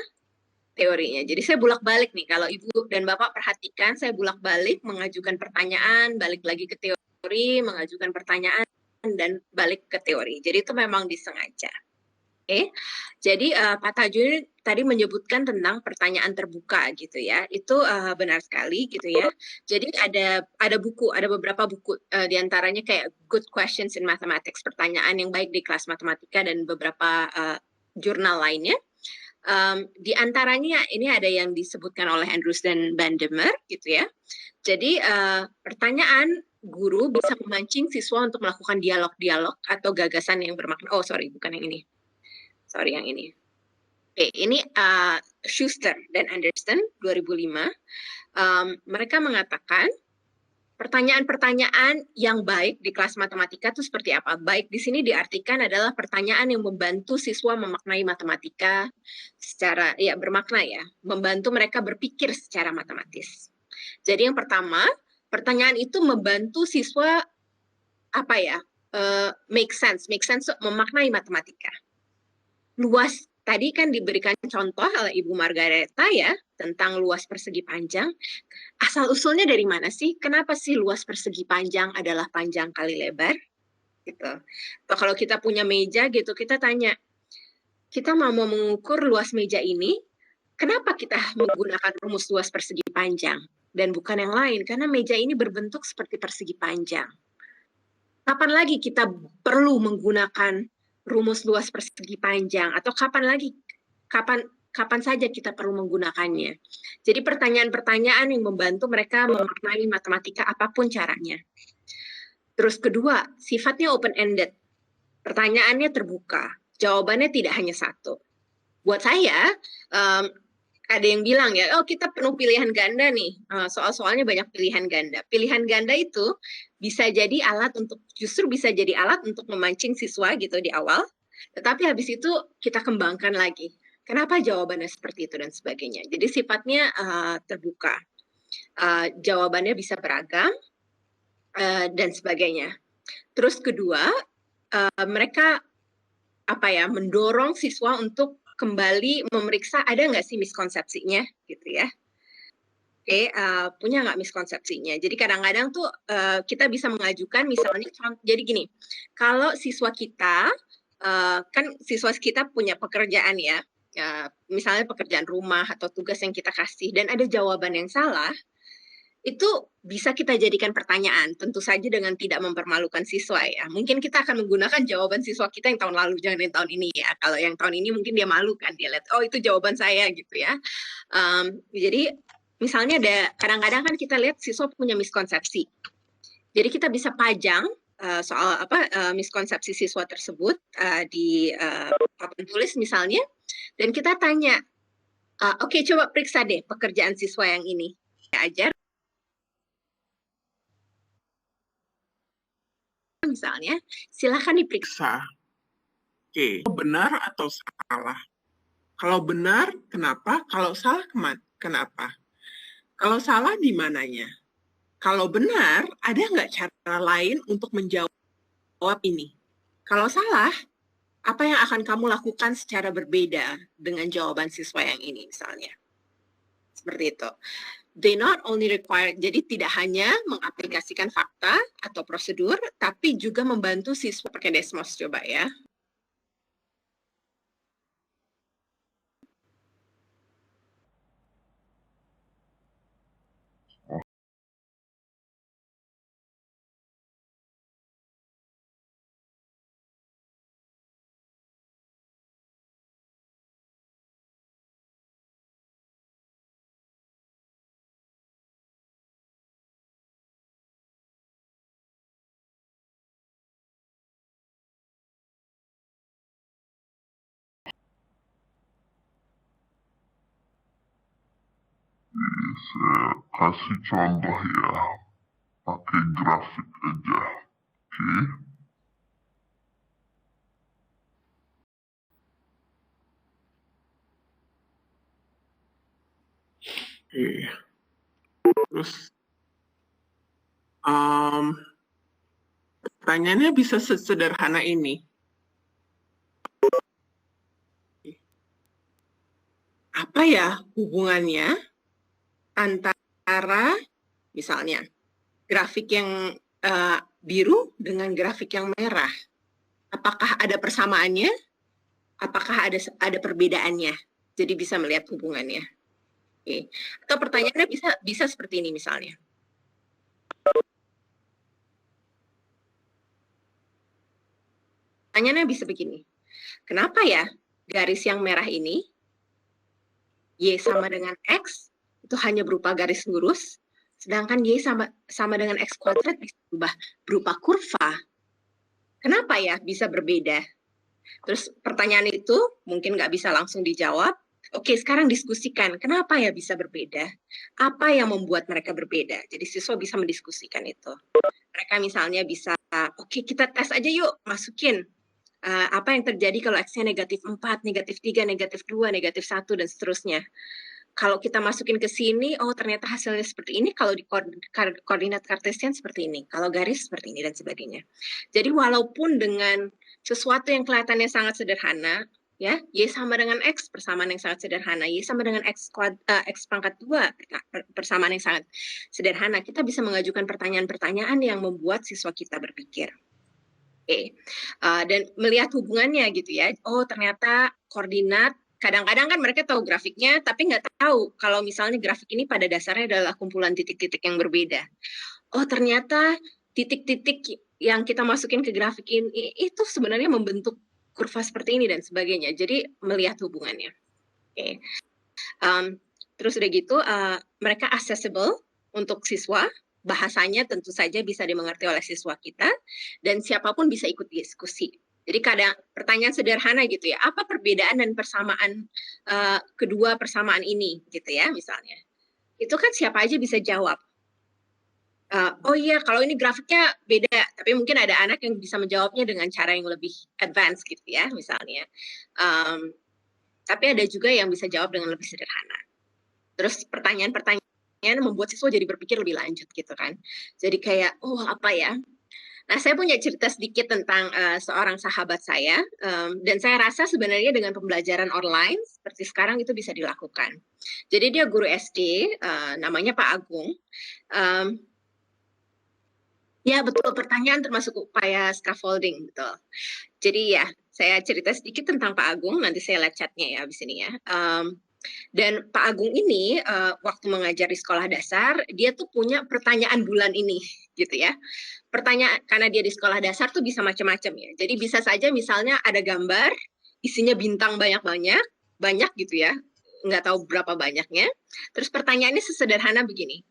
teorinya. Jadi saya bolak-balik nih, kalau Ibu dan Bapak perhatikan, saya bolak-balik mengajukan pertanyaan, balik lagi ke teori, mengajukan pertanyaan, dan balik ke teori. Jadi itu memang disengaja. Oke, jadi Pak Tajun tadi menyebutkan tentang pertanyaan terbuka gitu ya, itu benar sekali gitu ya. Jadi ada beberapa buku, diantaranya kayak Good Questions in Mathematics, pertanyaan yang baik di kelas matematika, dan beberapa jurnal lainnya. Di antaranya ini ada yang disebutkan oleh Andrews dan Bandemer gitu ya. Jadi pertanyaan guru bisa memancing siswa untuk melakukan dialog-dialog atau gagasan yang bermakna. Oh sorry, bukan yang ini. Sorry, yang ini. Oke, ini Schuster dan Anderson 2005. Mereka mengatakan pertanyaan-pertanyaan yang baik di kelas matematika itu seperti apa? Baik di sini diartikan adalah pertanyaan yang membantu siswa memaknai matematika secara bermakna ya, membantu mereka berpikir secara matematis. Jadi yang pertama, pertanyaan itu membantu siswa make sense memaknai matematika. Luas, tadi kan diberikan contoh oleh Ibu Margareta ya, tentang luas persegi panjang. Asal-usulnya dari mana sih? Kenapa sih luas persegi panjang adalah panjang kali lebar? Gitu. Atau kalau kita punya meja gitu, kita tanya, kita mau mengukur luas meja ini, kenapa kita menggunakan rumus luas persegi panjang? Dan bukan yang lain, karena meja ini berbentuk seperti persegi panjang. Kapan lagi kita perlu menggunakan rumus luas persegi panjang, atau kapan saja kita perlu menggunakannya. Jadi pertanyaan-pertanyaan yang membantu mereka memaknai matematika apapun caranya. Terus kedua, sifatnya open-ended. Pertanyaannya terbuka. Jawabannya tidak hanya satu. Buat saya, ada yang bilang ya, oh kita penuh pilihan ganda nih. Soal-soalnya banyak pilihan ganda. Pilihan ganda itu justru bisa jadi alat untuk memancing siswa gitu di awal. Tetapi habis itu kita kembangkan lagi. Kenapa jawabannya seperti itu dan sebagainya. Jadi sifatnya terbuka. Jawabannya bisa beragam dan sebagainya. Terus kedua, mereka mendorong siswa untuk kembali memeriksa ada nggak sih miskonsepsinya gitu ya. Oke, punya nggak miskonsepsinya. Jadi kadang-kadang tuh kita bisa mengajukan misalnya, jadi gini, kalau siswa kita, kan siswa kita punya pekerjaan ya, misalnya pekerjaan rumah atau tugas yang kita kasih, dan ada jawaban yang salah, itu bisa kita jadikan pertanyaan, tentu saja dengan tidak mempermalukan siswa ya. Mungkin kita akan menggunakan jawaban siswa kita yang tahun lalu, jangan yang tahun ini ya. Kalau yang tahun ini mungkin dia malu kan, dia lihat, oh itu jawaban saya gitu ya. Jadi misalnya kadang-kadang kan kita lihat siswa punya miskonsepsi. Jadi kita bisa pajang soal miskonsepsi siswa tersebut di papan tulis misalnya, dan kita tanya, oke, coba periksa deh pekerjaan siswa yang ini. Ajar misalnya, silakan diperiksa. Oke, benar atau salah? Kalau benar, kenapa? Kalau salah, kenapa? Kalau salah, di mananya? Kalau benar, ada nggak cara lain untuk menjawab ini? Kalau salah, apa yang akan kamu lakukan secara berbeda dengan jawaban siswa yang ini misalnya? Seperti itu. They not only require, jadi tidak hanya mengaplikasikan fakta atau prosedur, tapi juga membantu siswa pakai Desmos, coba ya. Saya kasih contoh ya, pakai grafik aja, oke? Oke. Terus, pertanyaannya bisa sesederhana ini. Apa ya hubungannya antara misalnya grafik yang biru dengan grafik yang merah? Apakah ada persamaannya? Apakah ada perbedaannya? Jadi bisa melihat hubungannya. Oke. Atau pertanyaannya bisa seperti ini misalnya. Pertanyaannya bisa begini. Kenapa ya garis yang merah ini Y sama dengan X itu hanya berupa garis lurus, sedangkan Y sama dengan X kuadrat bisa berubah berupa kurva. Kenapa ya bisa berbeda? Terus pertanyaan itu mungkin nggak bisa langsung dijawab. Oke, sekarang diskusikan. Kenapa ya bisa berbeda? Apa yang membuat mereka berbeda? Jadi siswa bisa mendiskusikan itu. Mereka misalnya bisa, oke, kita tes aja yuk, masukin. Apa yang terjadi kalau X-nya negatif 4, negatif 3, negatif 2, negatif 1, dan seterusnya. Kalau kita masukin ke sini, oh ternyata hasilnya seperti ini, kalau di koordinat kartesian seperti ini, kalau garis seperti ini, dan sebagainya. Jadi walaupun dengan sesuatu yang kelihatannya sangat sederhana, ya, Y sama dengan X, persamaan yang sangat sederhana, Y sama dengan X pangkat 2, persamaan yang sangat sederhana, kita bisa mengajukan pertanyaan-pertanyaan yang membuat siswa kita berpikir. Oke. Dan melihat hubungannya gitu ya, oh ternyata koordinat, kadang-kadang kan mereka tahu grafiknya, tapi nggak tahu kalau misalnya grafik ini pada dasarnya adalah kumpulan titik-titik yang berbeda. Oh ternyata titik-titik yang kita masukin ke grafik ini itu sebenarnya membentuk kurva seperti ini dan sebagainya. Jadi melihat hubungannya. Oke. Terus udah gitu, mereka accessible untuk siswa. Bahasanya tentu saja bisa dimengerti oleh siswa kita, dan siapapun bisa ikut diskusi. Jadi kadang pertanyaan sederhana gitu ya, apa perbedaan dan persamaan kedua persamaan ini gitu ya misalnya. Itu kan siapa aja bisa jawab. Oh iya, kalau ini grafiknya beda, tapi mungkin ada anak yang bisa menjawabnya dengan cara yang lebih advance gitu ya misalnya. Tapi ada juga yang bisa jawab dengan lebih sederhana. Terus pertanyaan-pertanyaan membuat siswa jadi berpikir lebih lanjut gitu kan. Jadi kayak, oh apa ya. Nah saya punya cerita sedikit tentang seorang sahabat saya. Dan saya rasa sebenarnya dengan pembelajaran online seperti sekarang itu bisa dilakukan. Jadi dia guru SD, namanya Pak Agung. Ya betul, pertanyaan termasuk upaya scaffolding, betul. Jadi ya, saya cerita sedikit tentang Pak Agung, nanti saya lihat chatnya ya abis ini ya. Dan Pak Agung ini waktu mengajar di sekolah dasar, dia tuh punya pertanyaan bulan ini, gitu ya. Pertanyaan, karena dia di sekolah dasar tuh bisa macam-macam ya. Jadi bisa saja misalnya ada gambar, isinya bintang banyak gitu ya. nggak tahu berapa banyaknya. Terus pertanyaannya sesederhana begini,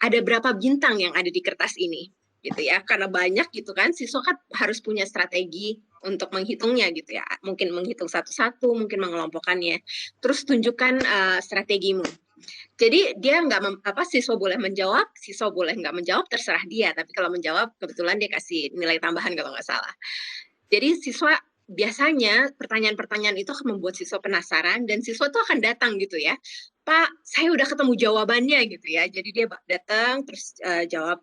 ada berapa bintang yang ada di kertas ini? Gitu ya, karena banyak gitu kan, siswa kan harus punya strategi untuk menghitungnya gitu ya, mungkin menghitung satu-satu, mungkin mengelompokkannya. Terus tunjukkan strategimu. Jadi dia siswa boleh menjawab, siswa boleh nggak menjawab, terserah dia. Tapi kalau menjawab, kebetulan dia kasih nilai tambahan kalau nggak salah. Jadi siswa biasanya pertanyaan-pertanyaan itu akan membuat siswa penasaran dan siswa itu akan datang gitu ya. Pak, saya udah ketemu jawabannya gitu ya. Jadi dia datang terus jawab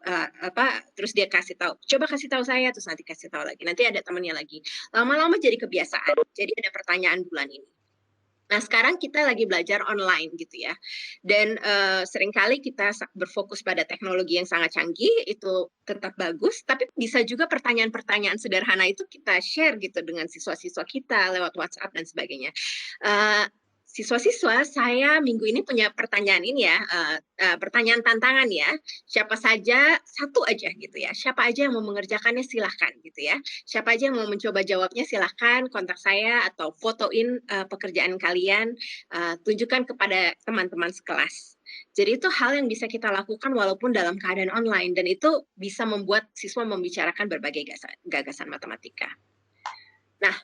terus dia kasih tahu. Coba kasih tahu saya, terus nanti kasih tahu lagi. Nanti ada temannya lagi. Lama-lama jadi kebiasaan. Jadi ada pertanyaan bulan ini. Nah, sekarang kita lagi belajar online gitu ya. Dan seringkali kita berfokus pada teknologi yang sangat canggih, itu tetap bagus, tapi bisa juga pertanyaan-pertanyaan sederhana itu kita share gitu dengan siswa-siswa kita lewat WhatsApp dan sebagainya. Siswa-siswa, saya minggu ini punya pertanyaan ini ya, pertanyaan tantangan ya. Siapa saja, satu aja gitu ya. Siapa aja yang mau mengerjakannya silahkan gitu ya. Siapa aja yang mau mencoba jawabnya silahkan kontak saya atau fotoin pekerjaan kalian, tunjukkan kepada teman-teman sekelas. Jadi itu hal yang bisa kita lakukan walaupun dalam keadaan online dan itu bisa membuat siswa membicarakan berbagai gagasan matematika. Nah,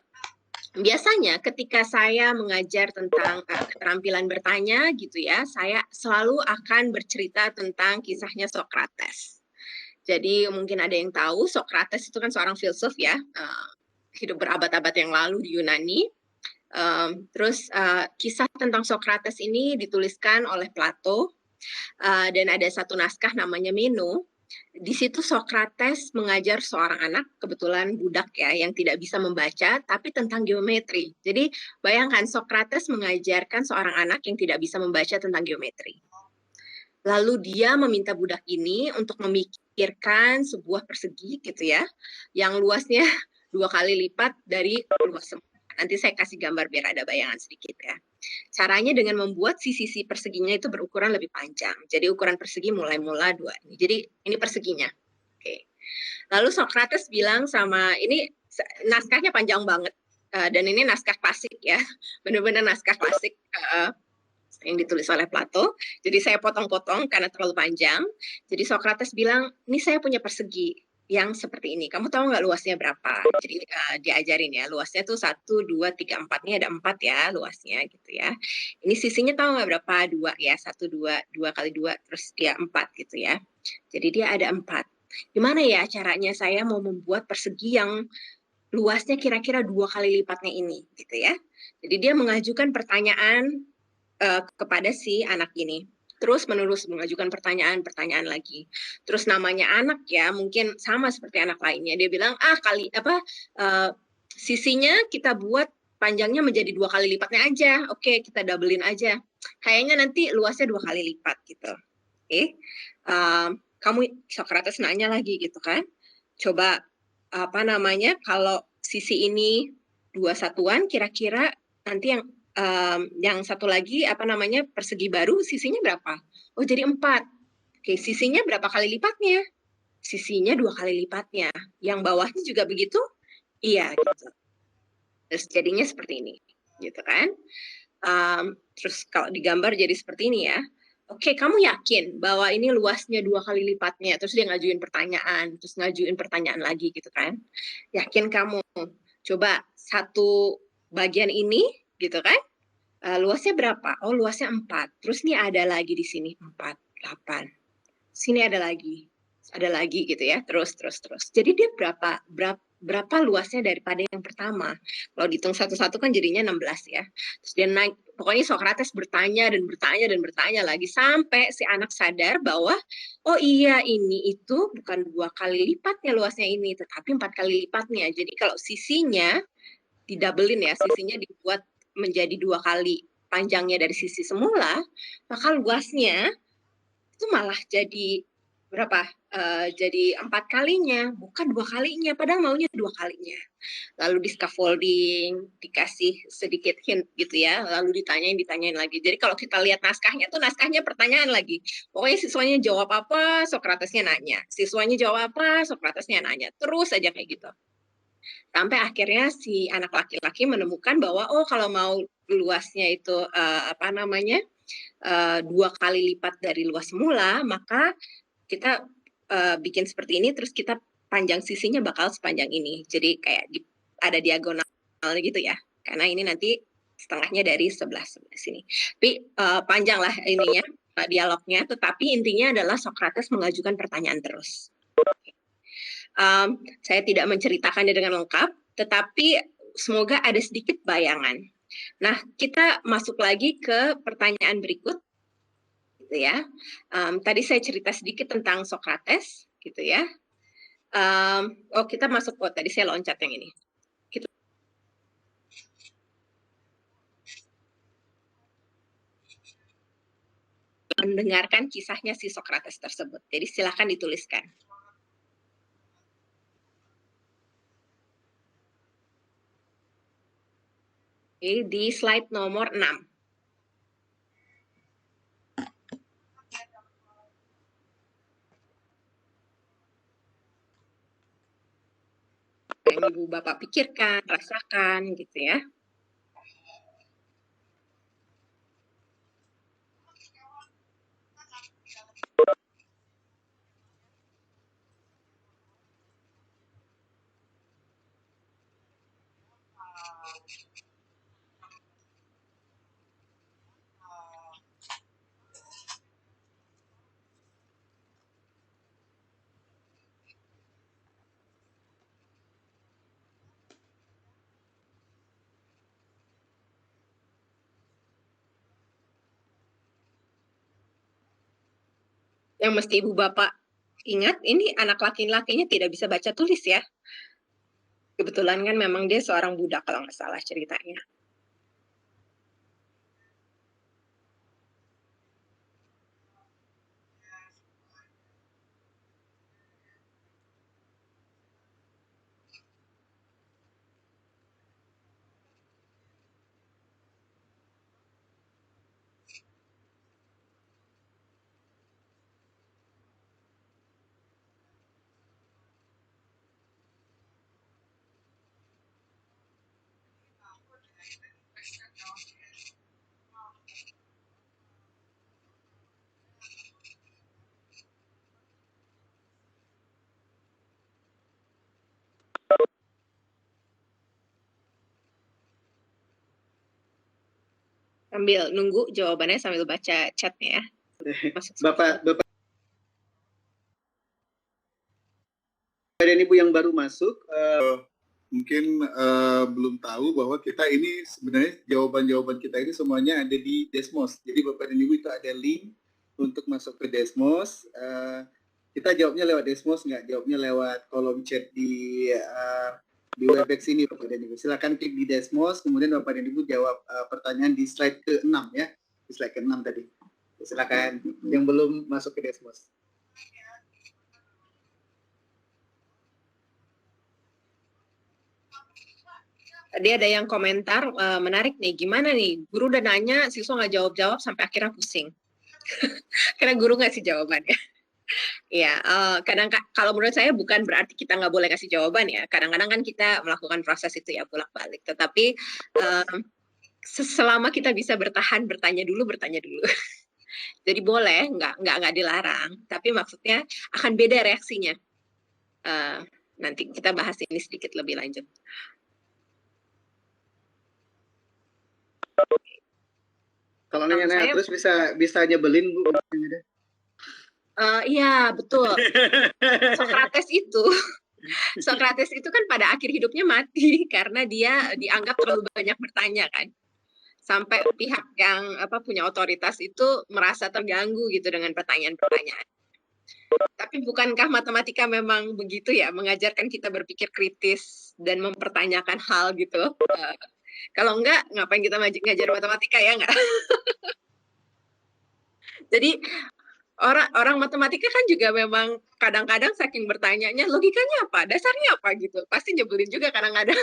biasanya ketika saya mengajar tentang keterampilan bertanya gitu ya, saya selalu akan bercerita tentang kisahnya Socrates. Jadi mungkin ada yang tahu Socrates itu kan seorang filsuf ya, hidup berabad-abad yang lalu di Yunani. Terus kisah tentang Socrates ini dituliskan oleh Plato dan ada satu naskah namanya Meno. Di situ Socrates mengajar seorang anak, kebetulan budak ya, yang tidak bisa membaca, tapi tentang geometri. Jadi bayangkan Socrates mengajarkan seorang anak yang tidak bisa membaca tentang geometri. Lalu dia meminta budak ini untuk memikirkan sebuah persegi gitu ya, yang luasnya 2 kali lipat dari luas semut. Nanti saya kasih gambar biar ada bayangan sedikit ya. Caranya dengan membuat sisi-sisi perseginya itu berukuran lebih panjang. Jadi ukuran persegi mulai-mula 2 ini. Jadi ini perseginya. Oke. Lalu Socrates bilang sama, ini naskahnya panjang banget. Dan ini naskah klasik ya. Benar-benar naskah klasik yang ditulis oleh Plato. Jadi saya potong-potong karena terlalu panjang. Jadi Socrates bilang, ini saya punya persegi yang seperti ini. Kamu tahu nggak luasnya berapa? Jadi diajarin ya, luasnya tuh 1, 2, 3, 4. Ini ada 4 ya luasnya gitu ya. Ini sisinya tahu nggak berapa? 2 ya, 1, 2, 2 kali 2, terus dia 4 gitu ya. Jadi dia ada 4. Gimana ya caranya saya mau membuat persegi yang luasnya kira-kira 2 kali lipatnya ini gitu ya. Jadi dia mengajukan pertanyaan kepada si anak ini. Terus menerus mengajukan pertanyaan lagi. Terus namanya anak ya, mungkin sama seperti anak lainnya. Dia bilang, sisinya kita buat panjangnya menjadi 2 kali lipatnya aja. Oke, kita doublein aja. Kayaknya nanti luasnya 2 kali lipat gitu. Oke. Kamu Socrates nanya lagi gitu kan. Coba kalau sisi ini 2 satuan, kira-kira nanti yang satu lagi persegi baru sisinya berapa? Oh jadi 4. Oke, sisinya berapa kali lipatnya? Sisinya 2 kali lipatnya. Yang bawahnya juga begitu? Iya gitu. Terus jadinya seperti ini, gitu kan? Terus kalau digambar jadi seperti ini ya. Oke, kamu yakin bahwa ini luasnya 2 kali lipatnya? Terus dia ngajuin pertanyaan, terus ngajuin pertanyaan lagi gitu kan? Yakin kamu? Coba satu bagian ini gitu kan? Luasnya berapa? Oh, luasnya 4. Terus nih ada lagi di sini 4, 8. Sini ada lagi gitu ya. Terus. Jadi dia berapa luasnya daripada yang pertama? Kalau dihitung satu-satu kan jadinya 16 ya. Terus dia naik. Pokoknya Socrates bertanya lagi sampai si anak sadar bahwa oh iya ini itu bukan 2 kali lipatnya luasnya ini, tetapi 4 kali lipatnya. Jadi kalau sisinya didabelin ya, sisinya dibuat menjadi 2 kali panjangnya dari sisi semula, maka luasnya itu malah jadi berapa? Jadi 4 kalinya, bukan 2 kalinya, padahal maunya 2 kalinya. Lalu di scaffolding, dikasih sedikit hint gitu ya, lalu ditanyain lagi. Jadi kalau kita lihat naskahnya pertanyaan lagi. Pokoknya siswanya jawab apa, Socratesnya nanya. Siswanya jawab apa, Socratesnya nanya. Terus aja kayak gitu. Sampai akhirnya si anak laki-laki menemukan bahwa oh kalau mau luasnya itu dua kali lipat dari luas semula, maka kita bikin seperti ini, terus kita panjang sisinya bakal sepanjang ini. Jadi kayak ada diagonalnya gitu ya. Karena ini nanti setengahnya dari sebelah sini. Tapi panjang lah ininya, dialognya. Tetapi intinya adalah Socrates mengajukan pertanyaan terus. Saya tidak menceritakannya dengan lengkap, tetapi semoga ada sedikit bayangan. Nah, kita masuk lagi ke pertanyaan berikut. Gitu ya. Tadi saya cerita sedikit tentang Socrates, gitu ya. Kita masuk tadi saya loncat yang ini. Kita mendengarkan kisahnya si Socrates tersebut. Jadi silakan dituliskan. Oke, di slide nomor 6. Yang Ibu Bapak pikirkan, rasakan gitu ya. Yang mesti Ibu Bapak ingat, ini anak laki-lakinya tidak bisa baca tulis ya. Kebetulan kan memang dia seorang budak kalau nggak salah ceritanya. Sambil nunggu jawabannya sambil baca chatnya ya. Bapak dan Ibu yang baru masuk, mungkin belum tahu bahwa kita ini sebenarnya jawaban-jawaban kita ini semuanya ada di Desmos. Jadi Bapak dan Ibu itu ada link untuk masuk ke Desmos. Kita jawabnya lewat Desmos, nggak jawabnya lewat kolom chat di Webex ini Bapak dan Ibu. Silakan klik di Desmos, kemudian Bapak dan Ibu jawab pertanyaan di slide ke-6 ya. Di slide ke-6 tadi. Silakan yang belum masuk ke Desmos. Tadi ada yang komentar menarik nih, gimana nih, guru udah nanya, siswa nggak jawab-jawab sampai akhirnya pusing. Karena guru nggak sih jawabannya. Ya, kadang kalau menurut saya bukan berarti kita nggak boleh kasih jawaban ya. Kadang-kadang kan kita melakukan proses itu ya bolak-balik. Tetapi selama kita bisa bertahan, bertanya dulu. Jadi boleh, nggak dilarang. Tapi maksudnya akan beda reaksinya. Nanti kita bahas ini sedikit lebih lanjut. Kalau nanya terus bisa nyebelin Bu. Iya betul. Socrates itu kan pada akhir hidupnya mati karena dia dianggap terlalu banyak bertanya kan. Sampai pihak yang punya otoritas itu merasa terganggu gitu dengan pertanyaan-pertanyaan. Tapi bukankah matematika memang begitu ya, mengajarkan kita berpikir kritis dan mempertanyakan hal gitu? Kalau enggak, ngapain kita ngajar matematika ya enggak? Jadi orang matematika kan juga memang kadang-kadang saking bertanyanya, logikanya apa? Dasarnya apa gitu? Pasti nyebelin juga kadang-kadang.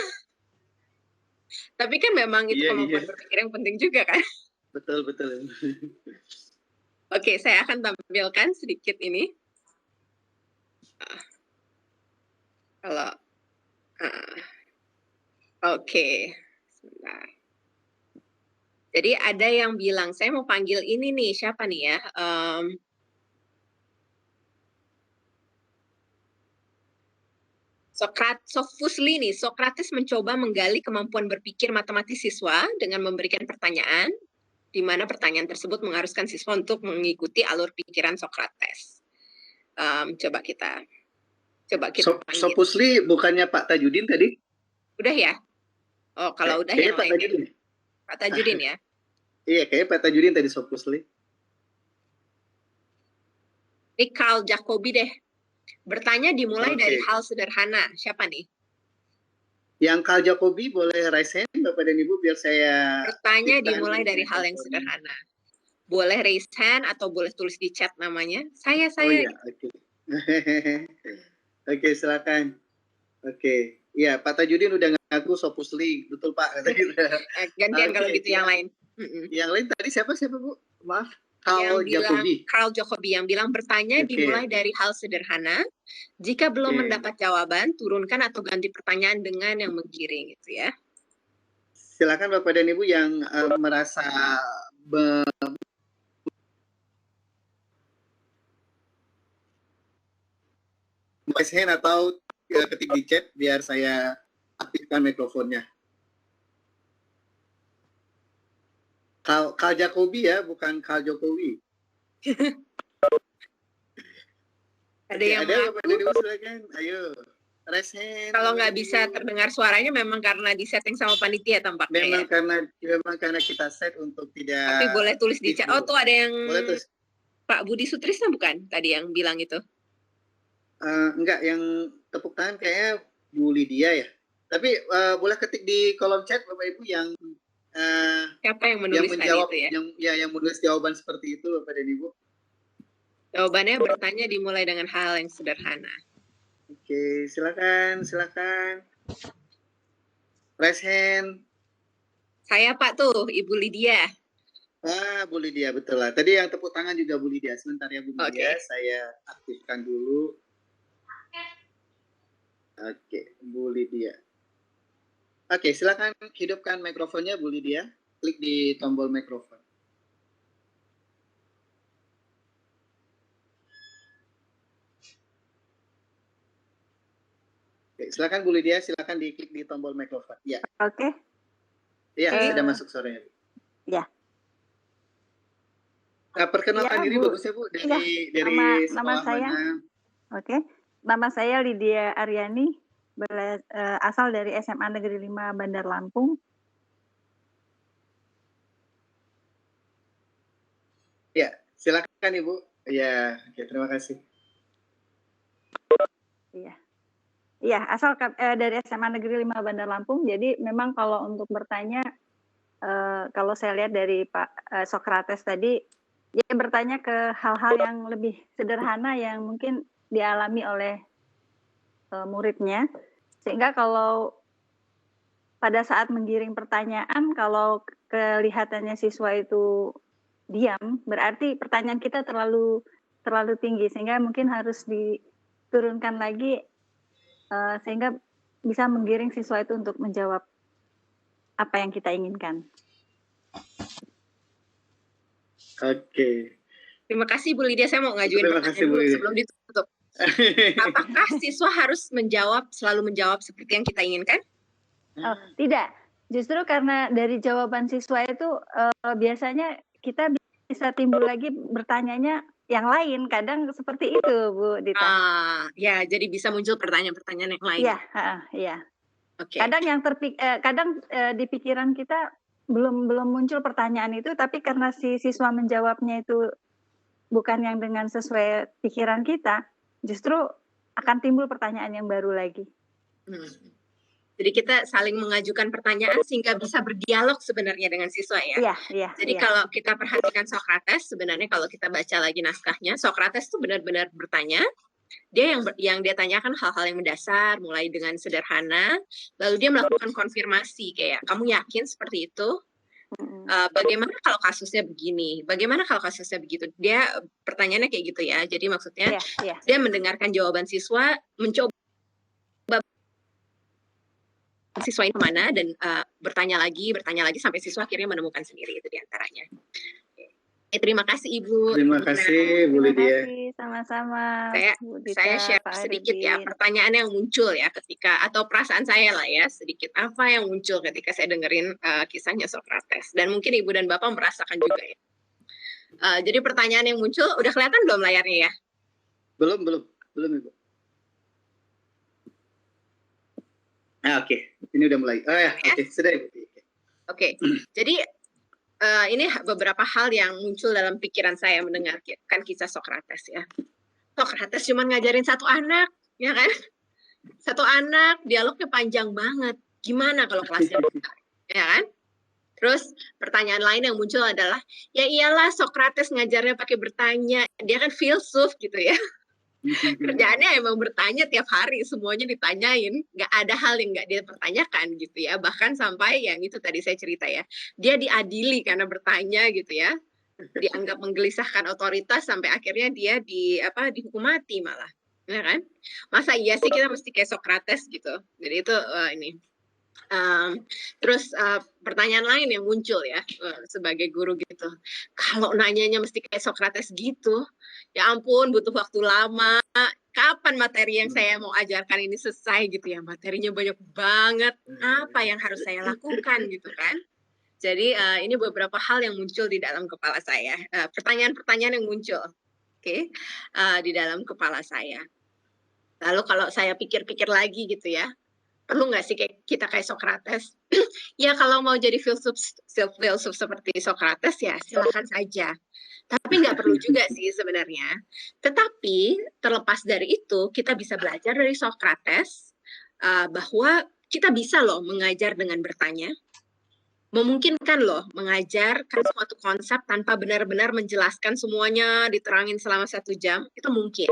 Tapi kan memang itu kemampuan berpikir yang penting juga kan? Betul. Oke, saya akan tampilkan sedikit ini. Kalau Oke. Sebentar. Jadi ada yang bilang, saya mau panggil ini nih, siapa nih ya? Sofusli nih, Sokrates mencoba menggali kemampuan berpikir matematis siswa dengan memberikan pertanyaan, di mana pertanyaan tersebut mengharuskan siswa untuk mengikuti alur pikiran Sokrates. Coba kita panggil. Sofusli bukannya Pak Tajudin tadi? Udah ya? Oh, kalau udah yang Pak lain. Tajudin. Pak Tajudin ya? Iya, kayaknya Pak Tajudin tadi Sofusli. Ini Carl Jacobi deh. Bertanya dimulai dari hal sederhana. Siapa nih? Yang Carl Jacobi boleh raise hand, Bapak dan Ibu, biar saya... Bertanya dimulai dari hal yang sederhana. Boleh raise hand atau boleh tulis di chat namanya. Saya. Oh iya, oke. Oke, silakan. Oke. Iya, Pak Tajudin udah ngaku Sofusli. Betul, Pak. Gantian kalau gitu yang lain. Yang lain tadi siapa, Bu? Maaf. Carl Jacobi yang bilang bertanya dimulai dari hal sederhana. Jika belum mendapat jawaban, turunkan atau ganti pertanyaan dengan yang menggiring, gitu ya. Silakan Bapak dan Ibu yang merasa raise hand atau ketik di chat biar saya aktifkan mikrofonnya. Carl Jacobi ya, bukan Carl Jokowi. Ada yang Bapak dan Ibu, silakan. Ayo, raise hand. Kalau nggak bisa terdengar suaranya memang karena disetting sama panitia tampaknya. Memang karena kita set untuk tidak. Tapi boleh tulis di chat. Oh, tuh ada yang Pak Budi Sutrisno bukan tadi yang bilang itu? Enggak, yang tepuk tangan kayaknya Bu Lydia ya. Tapi boleh ketik di kolom chat Bapak Ibu yang siapa yang menulis yang menjawab, tadi itu ya? Yang menulis jawaban seperti itu Bapak dan Ibu. Jawabannya bertanya dimulai dengan hal yang sederhana. Oke, silakan. Raise hand. Saya Pak tuh, Ibu Lydia. Bu Lydia, betul lah. Tadi yang tepuk tangan juga Bu Lydia. Sebentar ya Bu Lydia, saya aktifkan dulu. Oke, Bu Lydia. Oke, silakan hidupkan mikrofonnya Bu Lydia. Klik di tombol mikrofon. Oke, silakan Bu Lydia, silakan diklik di tombol mikrofon. Ya. Oke. Iya, sudah masuk suaranya. Ya. Nah, perkenalkan diri bagusnya Bu dari nama saya. Mana? Oke. Nama saya Lydia Aryani, asal dari SMA Negeri 5 Bandar Lampung. Ya, silakan Ibu. Ya, oke, terima kasih. Iya, asal dari SMA Negeri 5 Bandar Lampung. Jadi memang kalau untuk bertanya, kalau saya lihat dari Pak Sokrates tadi, dia bertanya ke hal-hal yang lebih sederhana yang mungkin dialami oleh muridnya. Sehingga kalau pada saat menggiring pertanyaan, kalau kelihatannya siswa itu diam, berarti pertanyaan kita terlalu tinggi, sehingga mungkin harus diturunkan lagi sehingga bisa menggiring siswa itu untuk menjawab apa yang kita inginkan. Oke. Terima kasih Bu Lydia, saya mau ngajuin pertanyaan dulu sebelum ditutup. Apakah siswa harus selalu menjawab seperti yang kita inginkan? Oh, tidak. Justru karena dari jawaban siswa itu biasanya kita bisa timbul lagi bertanyanya yang lain. Kadang seperti itu, Bu Dita. Ya, jadi bisa muncul pertanyaan-pertanyaan yang lain. Iya. Okay. Kadang di pikiran kita belum muncul pertanyaan itu, tapi karena si siswa menjawabnya itu bukan yang dengan sesuai pikiran kita, justru akan timbul pertanyaan yang baru lagi. Jadi kita saling mengajukan pertanyaan sehingga bisa berdialog sebenarnya dengan siswa ya. Iya. Jadi kalau kita perhatikan Sokrates, sebenarnya kalau kita baca lagi naskahnya, Sokrates itu benar-benar bertanya. Dia yang dia tanyakan hal-hal yang mendasar, mulai dengan sederhana, lalu dia melakukan konfirmasi kayak, kamu yakin seperti itu? Bagaimana kalau kasusnya begini? Bagaimana kalau kasusnya begitu? Dia pertanyaannya kayak gitu ya. Jadi maksudnya dia mendengarkan jawaban siswa, mencoba siswa ini kemana dan bertanya lagi sampai siswa akhirnya menemukan sendiri, itu diantaranya. Terima kasih Ibu. Terima kasih Bu Lydia. Sama-sama. Saya share sedikit ya pertanyaan yang muncul ya ketika, atau perasaan saya lah ya sedikit, apa yang muncul ketika saya dengerin kisahnya Socrates, dan mungkin Ibu dan Bapak merasakan juga ya. Jadi pertanyaan yang muncul, udah kelihatan belum layarnya ya? Belum Ibu. Oke. Ini udah mulai. Oke, sudah Ibu. Oke. Jadi ini beberapa hal yang muncul dalam pikiran saya mendengarkan kisah Socrates ya. Socrates cuma ngajarin satu anak, ya kan? Satu anak, dialognya panjang banget. Gimana kalau kelasnya besar, ya kan? Terus pertanyaan lain yang muncul adalah, ya iyalah Socrates ngajarnya pakai bertanya, dia kan filsuf gitu ya. Kerjaannya emang bertanya tiap hari, semuanya ditanyain, nggak ada hal yang nggak dia pertanyakan gitu ya. Bahkan sampai yang itu tadi saya cerita ya, dia diadili karena bertanya gitu ya, dianggap menggelisahkan otoritas sampai akhirnya dia dihukum mati malah, ya kan? Masa iya sih kita mesti kayak Socrates gitu? Jadi itu ini. Terus pertanyaan lain yang muncul ya sebagai guru gitu, kalau nanyanya mesti kayak Socrates gitu, ya ampun butuh waktu lama, kapan materi yang saya mau ajarkan ini selesai gitu ya, materinya banyak banget, apa yang harus saya lakukan gitu kan. Jadi ini beberapa hal yang muncul di dalam kepala saya, pertanyaan-pertanyaan yang muncul di dalam kepala saya. Lalu kalau saya pikir-pikir lagi gitu ya, perlu nggak sih kita kayak Socrates? Ya kalau mau jadi filsuf seperti Socrates ya silakan saja. Tapi nggak perlu juga sih sebenarnya. Tetapi terlepas dari itu kita bisa belajar dari Socrates bahwa kita bisa loh mengajar dengan bertanya. Memungkinkan loh mengajarkan suatu konsep tanpa benar-benar menjelaskan semuanya, diterangin selama 1 jam, itu mungkin.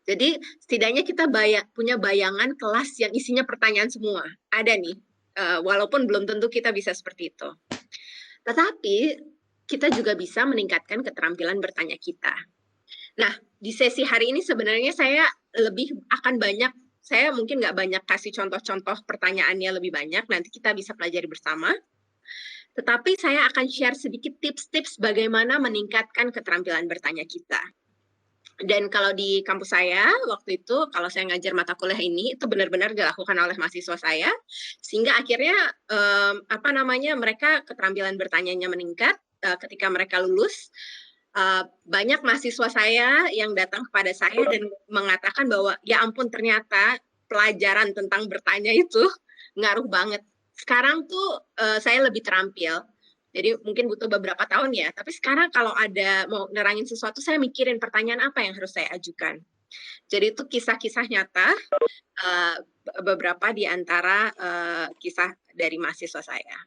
Jadi setidaknya kita punya bayangan kelas yang isinya pertanyaan semua. Ada nih, walaupun belum tentu kita bisa seperti itu. Tetapi kita juga bisa meningkatkan keterampilan bertanya kita. Nah, di sesi hari ini sebenarnya saya mungkin nggak banyak kasih contoh-contoh pertanyaannya lebih banyak, nanti kita bisa pelajari bersama. Tetapi saya akan share sedikit tips-tips bagaimana meningkatkan keterampilan bertanya kita. Dan kalau di kampus saya waktu itu, kalau saya ngajar mata kuliah ini itu benar-benar dilakukan oleh mahasiswa saya, sehingga akhirnya mereka keterampilan bertanyanya meningkat ketika mereka lulus. Banyak mahasiswa saya yang datang kepada saya dan mengatakan bahwa ya ampun ternyata pelajaran tentang bertanya itu ngaruh banget. Sekarang tuh saya lebih terampil. Jadi mungkin butuh beberapa tahun ya, tapi sekarang kalau ada mau nerangin sesuatu, saya mikirin pertanyaan apa yang harus saya ajukan. Jadi itu kisah-kisah nyata, beberapa di antara kisah dari mahasiswa saya.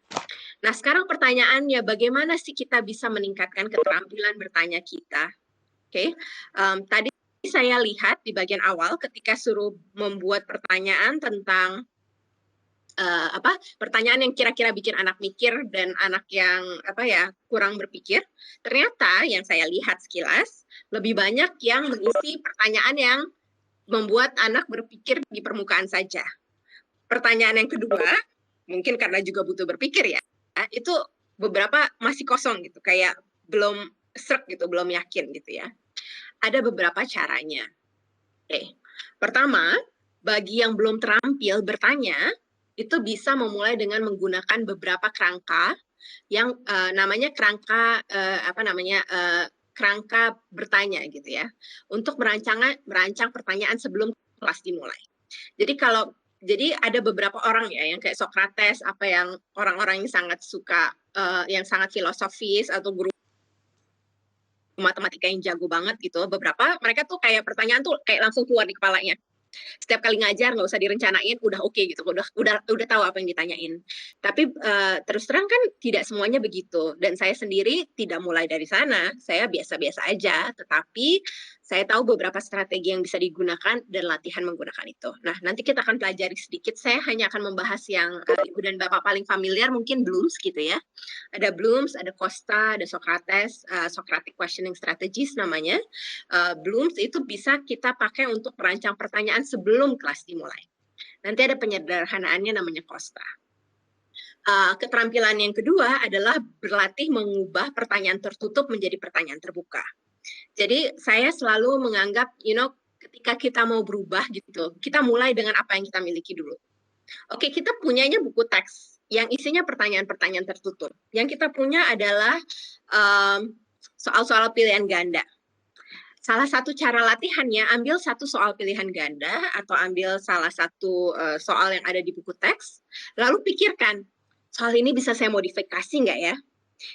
Nah sekarang pertanyaannya, bagaimana sih kita bisa meningkatkan keterampilan bertanya kita? Tadi saya lihat di bagian awal ketika suruh membuat pertanyaan tentang pertanyaan yang kira-kira bikin anak mikir dan anak yang kurang berpikir, ternyata yang saya lihat sekilas lebih banyak yang mengisi pertanyaan yang membuat anak berpikir di permukaan saja. Pertanyaan yang kedua, mungkin karena juga butuh berpikir ya, itu beberapa masih kosong gitu, kayak belum srek gitu, belum yakin gitu ya. Ada beberapa caranya. Pertama, bagi yang belum terampil bertanya, itu bisa memulai dengan menggunakan beberapa kerangka yang namanya kerangka kerangka bertanya gitu ya, untuk merancang pertanyaan sebelum kelas dimulai. Jadi ada beberapa orang ya yang kayak Socrates, yang orang-orang yang sangat suka yang sangat filosofis atau guru matematika yang jago banget gitu, beberapa mereka tuh kayak pertanyaan tuh kayak langsung keluar di kepalanya. Setiap kali ngajar nggak usah direncanain, udah oke gitu, udah tahu apa yang ditanyain. Tapi terus terang kan tidak semuanya begitu, dan saya sendiri tidak mulai dari sana, saya biasa-biasa aja, tetapi saya tahu beberapa strategi yang bisa digunakan dan latihan menggunakan itu. Nah, nanti kita akan pelajari sedikit, saya hanya akan membahas yang Ibu dan Bapak paling familiar, mungkin Bloom's gitu ya. Ada Bloom's, ada Costa, ada Socrates, Socratic Questioning Strategies namanya. Bloom's itu bisa kita pakai untuk merancang pertanyaan sebelum kelas dimulai. Nanti ada penyederhanaannya namanya Costa. Keterampilan yang kedua adalah berlatih mengubah pertanyaan tertutup menjadi pertanyaan terbuka. Jadi saya selalu menganggap, ketika kita mau berubah gitu, kita mulai dengan apa yang kita miliki dulu. Oke, kita punyanya buku teks yang isinya pertanyaan-pertanyaan tertutup. Yang kita punya adalah soal-soal pilihan ganda. Salah satu cara latihannya, ambil satu soal pilihan ganda atau ambil salah satu soal yang ada di buku teks, lalu pikirkan, soal ini bisa saya modifikasi nggak ya?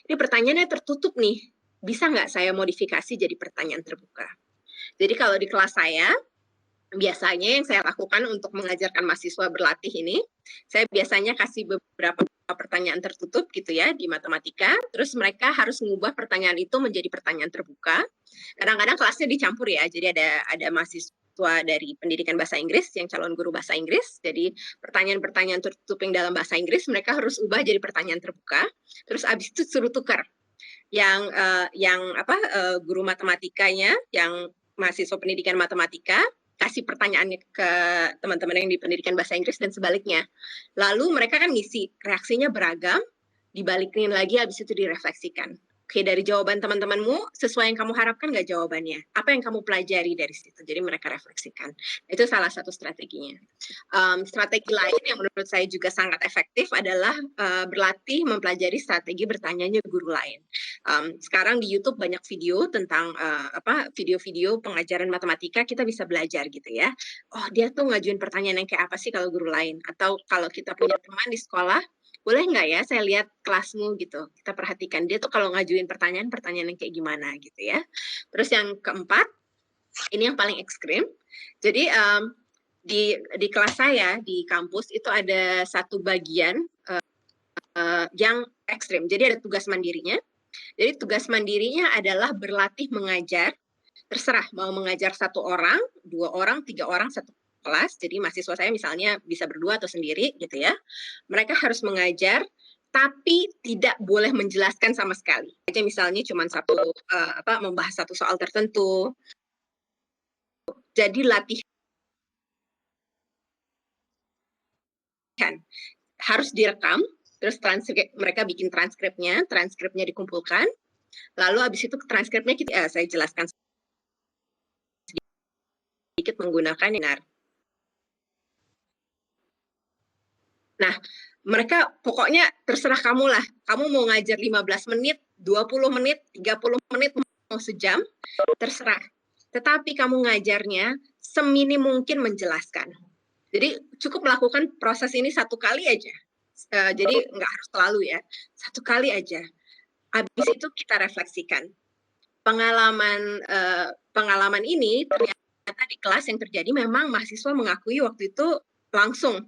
Ini pertanyaannya tertutup nih, bisa nggak saya modifikasi jadi pertanyaan terbuka? Jadi kalau di kelas saya, biasanya yang saya lakukan untuk mengajarkan mahasiswa berlatih ini, saya biasanya kasih beberapa pertanyaan tertutup gitu ya di matematika, terus mereka harus mengubah pertanyaan itu menjadi pertanyaan terbuka. Kadang-kadang kelasnya dicampur ya, jadi ada mahasiswa dari pendidikan bahasa Inggris yang calon guru bahasa Inggris, jadi pertanyaan-pertanyaan tertutup yang dalam bahasa Inggris mereka harus ubah jadi pertanyaan terbuka, terus abis itu suruh tukar yang guru matematikanya, yang mahasiswa pendidikan matematika kasih pertanyaannya ke teman-teman yang di pendidikan bahasa Inggris dan sebaliknya. Lalu mereka kan ngisi, reaksinya beragam, dibalikin lagi, habis itu direfleksikan. Oke, dari jawaban teman-temanmu, sesuai yang kamu harapkan nggak jawabannya? Apa yang kamu pelajari dari situ? Jadi mereka refleksikan. Itu salah satu strateginya. Strategi lain yang menurut saya juga sangat efektif adalah berlatih mempelajari strategi bertanyanya guru lain. Sekarang di YouTube banyak video tentang video-video pengajaran matematika, kita bisa belajar gitu ya. Oh, dia tuh ngajuin pertanyaan yang kayak apa sih kalau guru lain? Atau kalau kita punya teman di sekolah, boleh nggak ya saya lihat kelasmu gitu, kita perhatikan dia tuh kalau ngajuin pertanyaan yang kayak gimana gitu ya. Terus yang keempat, ini yang paling ekstrim, jadi di kelas saya di kampus itu ada satu bagian yang ekstrim, jadi ada tugas mandirinya. Jadi tugas mandirinya adalah berlatih mengajar, terserah mau mengajar 1 orang, 2 orang, 3 orang, 1 kelas. Jadi mahasiswa saya misalnya bisa berdua atau sendiri gitu ya. Mereka harus mengajar tapi tidak boleh menjelaskan sama sekali. Aja misalnya cuma membahas satu soal tertentu. Jadi latihan harus direkam, terus mereka bikin transkripnya dikumpulkan. Lalu habis itu transkripnya saya jelaskan sedikit menggunakan benar. Nah, mereka pokoknya terserah kamu lah. Kamu mau ngajar 15 menit, 20 menit, 30 menit, mau sejam, terserah. Tetapi kamu ngajarnya seminim mungkin menjelaskan. Jadi cukup melakukan proses ini 1 kali aja. Jadi nggak harus selalu ya, 1 kali aja. Habis itu kita refleksikan. Pengalaman ini ternyata di kelas yang terjadi memang mahasiswa mengakui waktu itu langsung.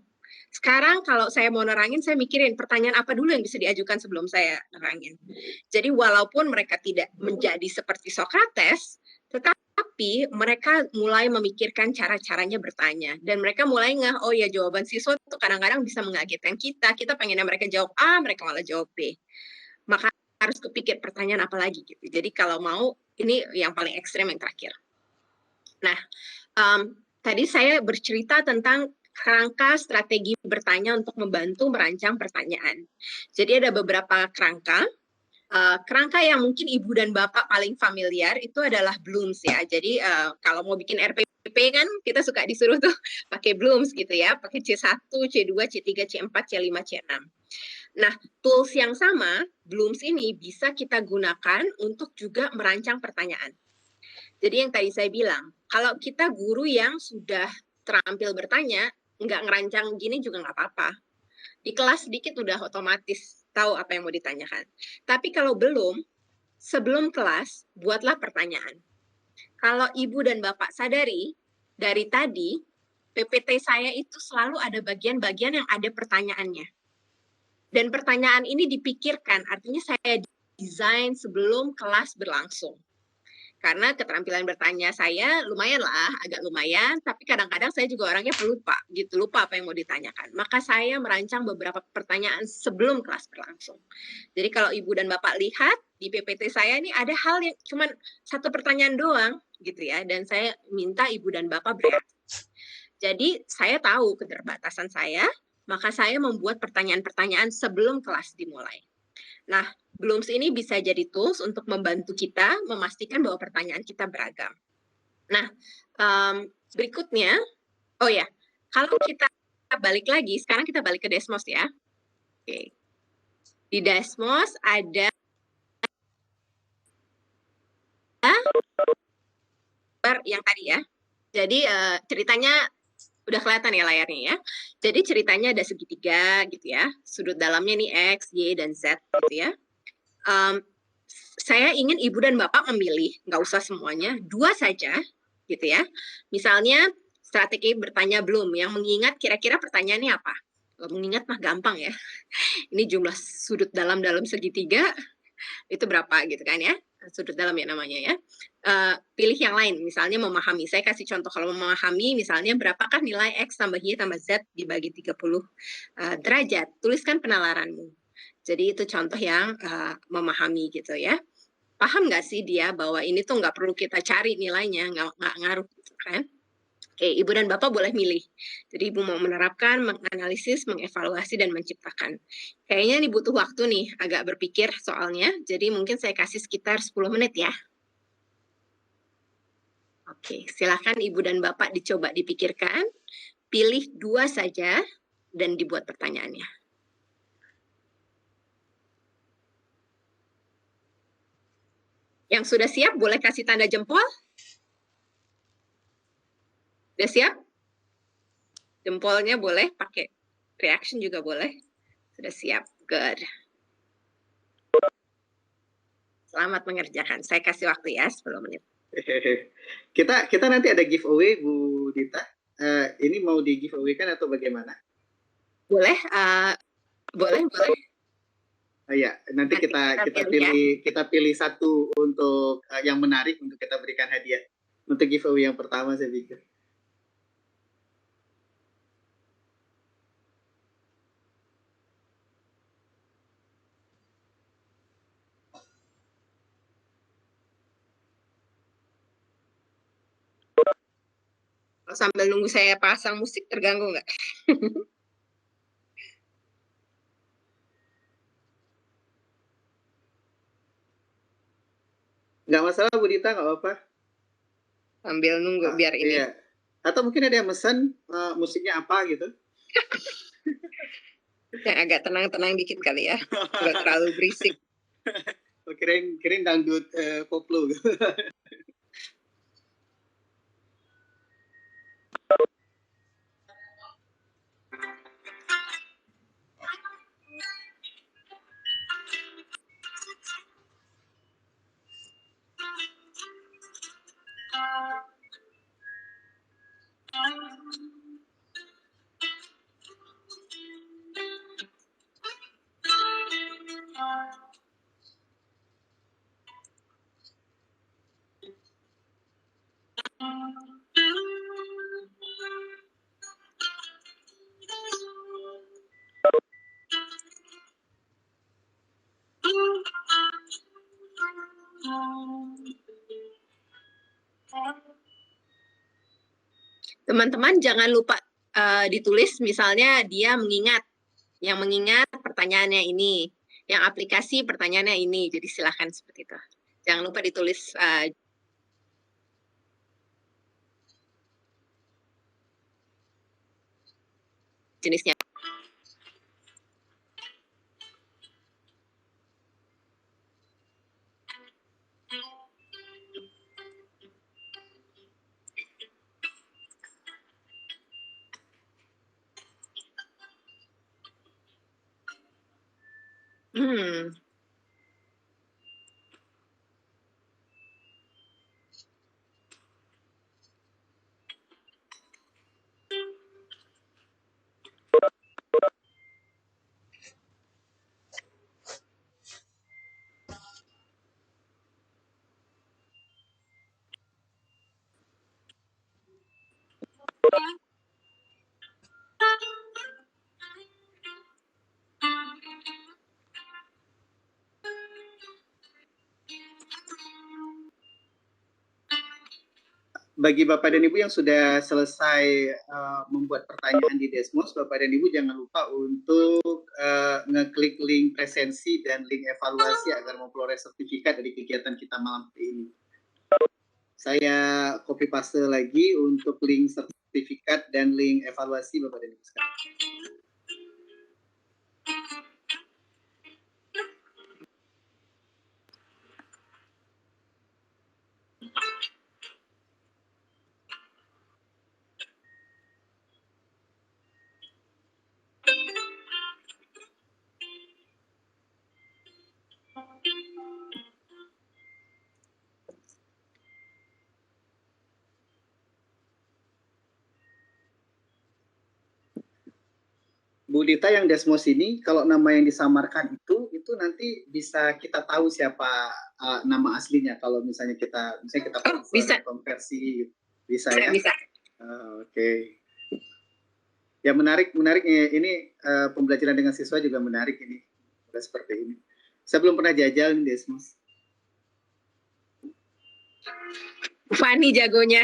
Sekarang kalau saya mau nerangin, saya mikirin pertanyaan apa dulu yang bisa diajukan sebelum saya nerangin. Jadi walaupun mereka tidak menjadi seperti Socrates, tetapi mereka mulai memikirkan cara-caranya bertanya. Dan mereka mulai oh ya jawaban siswa itu kadang-kadang bisa mengagetkan kita. Kita pengennya mereka jawab A, mereka malah jawab B. Maka harus kepikir pertanyaan apa lagi gitu. Jadi kalau mau, ini yang paling ekstrem yang terakhir. Nah, tadi saya bercerita tentang kerangka strategi bertanya untuk membantu merancang pertanyaan. Jadi ada beberapa kerangka. Kerangka yang mungkin ibu dan bapak paling familiar itu adalah Bloom's ya. Jadi kalau mau bikin RPP kan kita suka disuruh tuh pakai Bloom's gitu ya. Pakai C1, C2, C3, C4, C5, C6. Nah, tools yang sama, Bloom's ini bisa kita gunakan untuk juga merancang pertanyaan. Jadi yang tadi saya bilang, kalau kita guru yang sudah terampil bertanya, nggak ngerancang gini juga nggak apa-apa. Di kelas sedikit udah otomatis tahu apa yang mau ditanyakan. Tapi kalau belum, sebelum kelas, buatlah pertanyaan. Kalau ibu dan bapak sadari, dari tadi, PPT saya itu selalu ada bagian-bagian yang ada pertanyaannya. Dan pertanyaan ini dipikirkan, artinya saya desain sebelum kelas berlangsung. Karena keterampilan bertanya saya lumayan lah, agak lumayan, tapi kadang-kadang saya juga orangnya pelupa, lupa apa yang mau ditanyakan. Maka saya merancang beberapa pertanyaan sebelum kelas berlangsung. Jadi kalau ibu dan bapak lihat di PPT saya ini ada hal yang cuma 1 pertanyaan doang gitu ya, dan saya minta ibu dan bapak bereaksi. Jadi saya tahu keterbatasan saya, maka saya membuat pertanyaan-pertanyaan sebelum kelas dimulai. Nah, Blooms ini bisa jadi tools untuk membantu kita memastikan bahwa pertanyaan kita beragam. Nah, berikutnya, oh ya, kalau kita balik lagi, sekarang kita balik ke Desmos ya. Oke. Di Desmos ada yang tadi ya. Jadi ceritanya udah kelihatan ya layarnya ya. Jadi ceritanya ada segitiga gitu ya. Sudut dalamnya nih X, Y, dan Z gitu ya. Saya ingin ibu dan bapak memilih, nggak usah semuanya, 2 saja gitu ya. Misalnya strategi bertanya belum, yang mengingat kira-kira pertanyaannya apa. Kalau mengingat mah gampang ya. Ini jumlah sudut dalam segitiga, itu berapa gitu kan ya. Sudut dalam ya namanya ya. Pilih yang lain, misalnya memahami. Saya kasih contoh kalau memahami, misalnya berapakah nilai X tambah Y tambah Z dibagi 30 derajat. Tuliskan penalaranmu. Jadi itu contoh yang memahami gitu ya. Paham nggak sih dia bahwa ini tuh nggak perlu kita cari nilainya, nggak ngaruh gitu kan. Oke, ibu dan bapak boleh milih. Jadi ibu mau menerapkan, menganalisis, mengevaluasi, dan menciptakan. Kayaknya ini butuh waktu nih, agak berpikir soalnya. Jadi mungkin saya kasih sekitar 10 menit ya. Oke, silakan ibu dan bapak dicoba dipikirkan. Pilih 2 saja dan dibuat pertanyaannya. Yang sudah siap boleh kasih tanda jempol. Sudah siap? Jempolnya boleh, pakai reaction juga boleh. Sudah siap, good. Selamat mengerjakan. Saya kasih waktu ya 10 menit. Kita nanti ada giveaway Bu Dita. Ini mau di giveaway kan atau bagaimana? Boleh, boleh. Ya, nanti kita pilih satu untuk yang menarik untuk kita berikan hadiah. Untuk giveaway yang pertama saya pikir. Sambil nunggu saya pasang musik terganggu nggak? Nggak masalah Bu Dita, nggak apa-apa. Sambil nunggu biar ini. Iya. Atau mungkin ada yang mesen musiknya apa gitu. Yang agak tenang-tenang dikit kali ya. Nggak terlalu berisik. Kirain dangdut koplo gitu. Teman-teman jangan lupa ditulis misalnya dia mengingat. Yang mengingat pertanyaannya ini. Yang aplikasi pertanyaannya ini. Jadi silahkan seperti itu. Jangan lupa ditulis jenisnya. bagi Bapak dan Ibu yang sudah selesai membuat pertanyaan di Desmos, Bapak dan Ibu jangan lupa untuk ngeklik link presensi dan link evaluasi agar memperoleh sertifikat dari kegiatan kita malam hari ini. Saya copy paste lagi untuk link sertifikat dan link evaluasi Bapak dan Ibu sekalian. Bu Dita yang Desmos ini, kalau nama yang disamarkan itu nanti bisa kita tahu siapa nama aslinya. Kalau misalnya kita bisa konversi, bisa ya? Bisa. Oke. Ya menarik ini pembelajaran dengan siswa juga menarik ini. Seperti ini. Saya belum pernah jajal nih Desmos. Fani jagonya.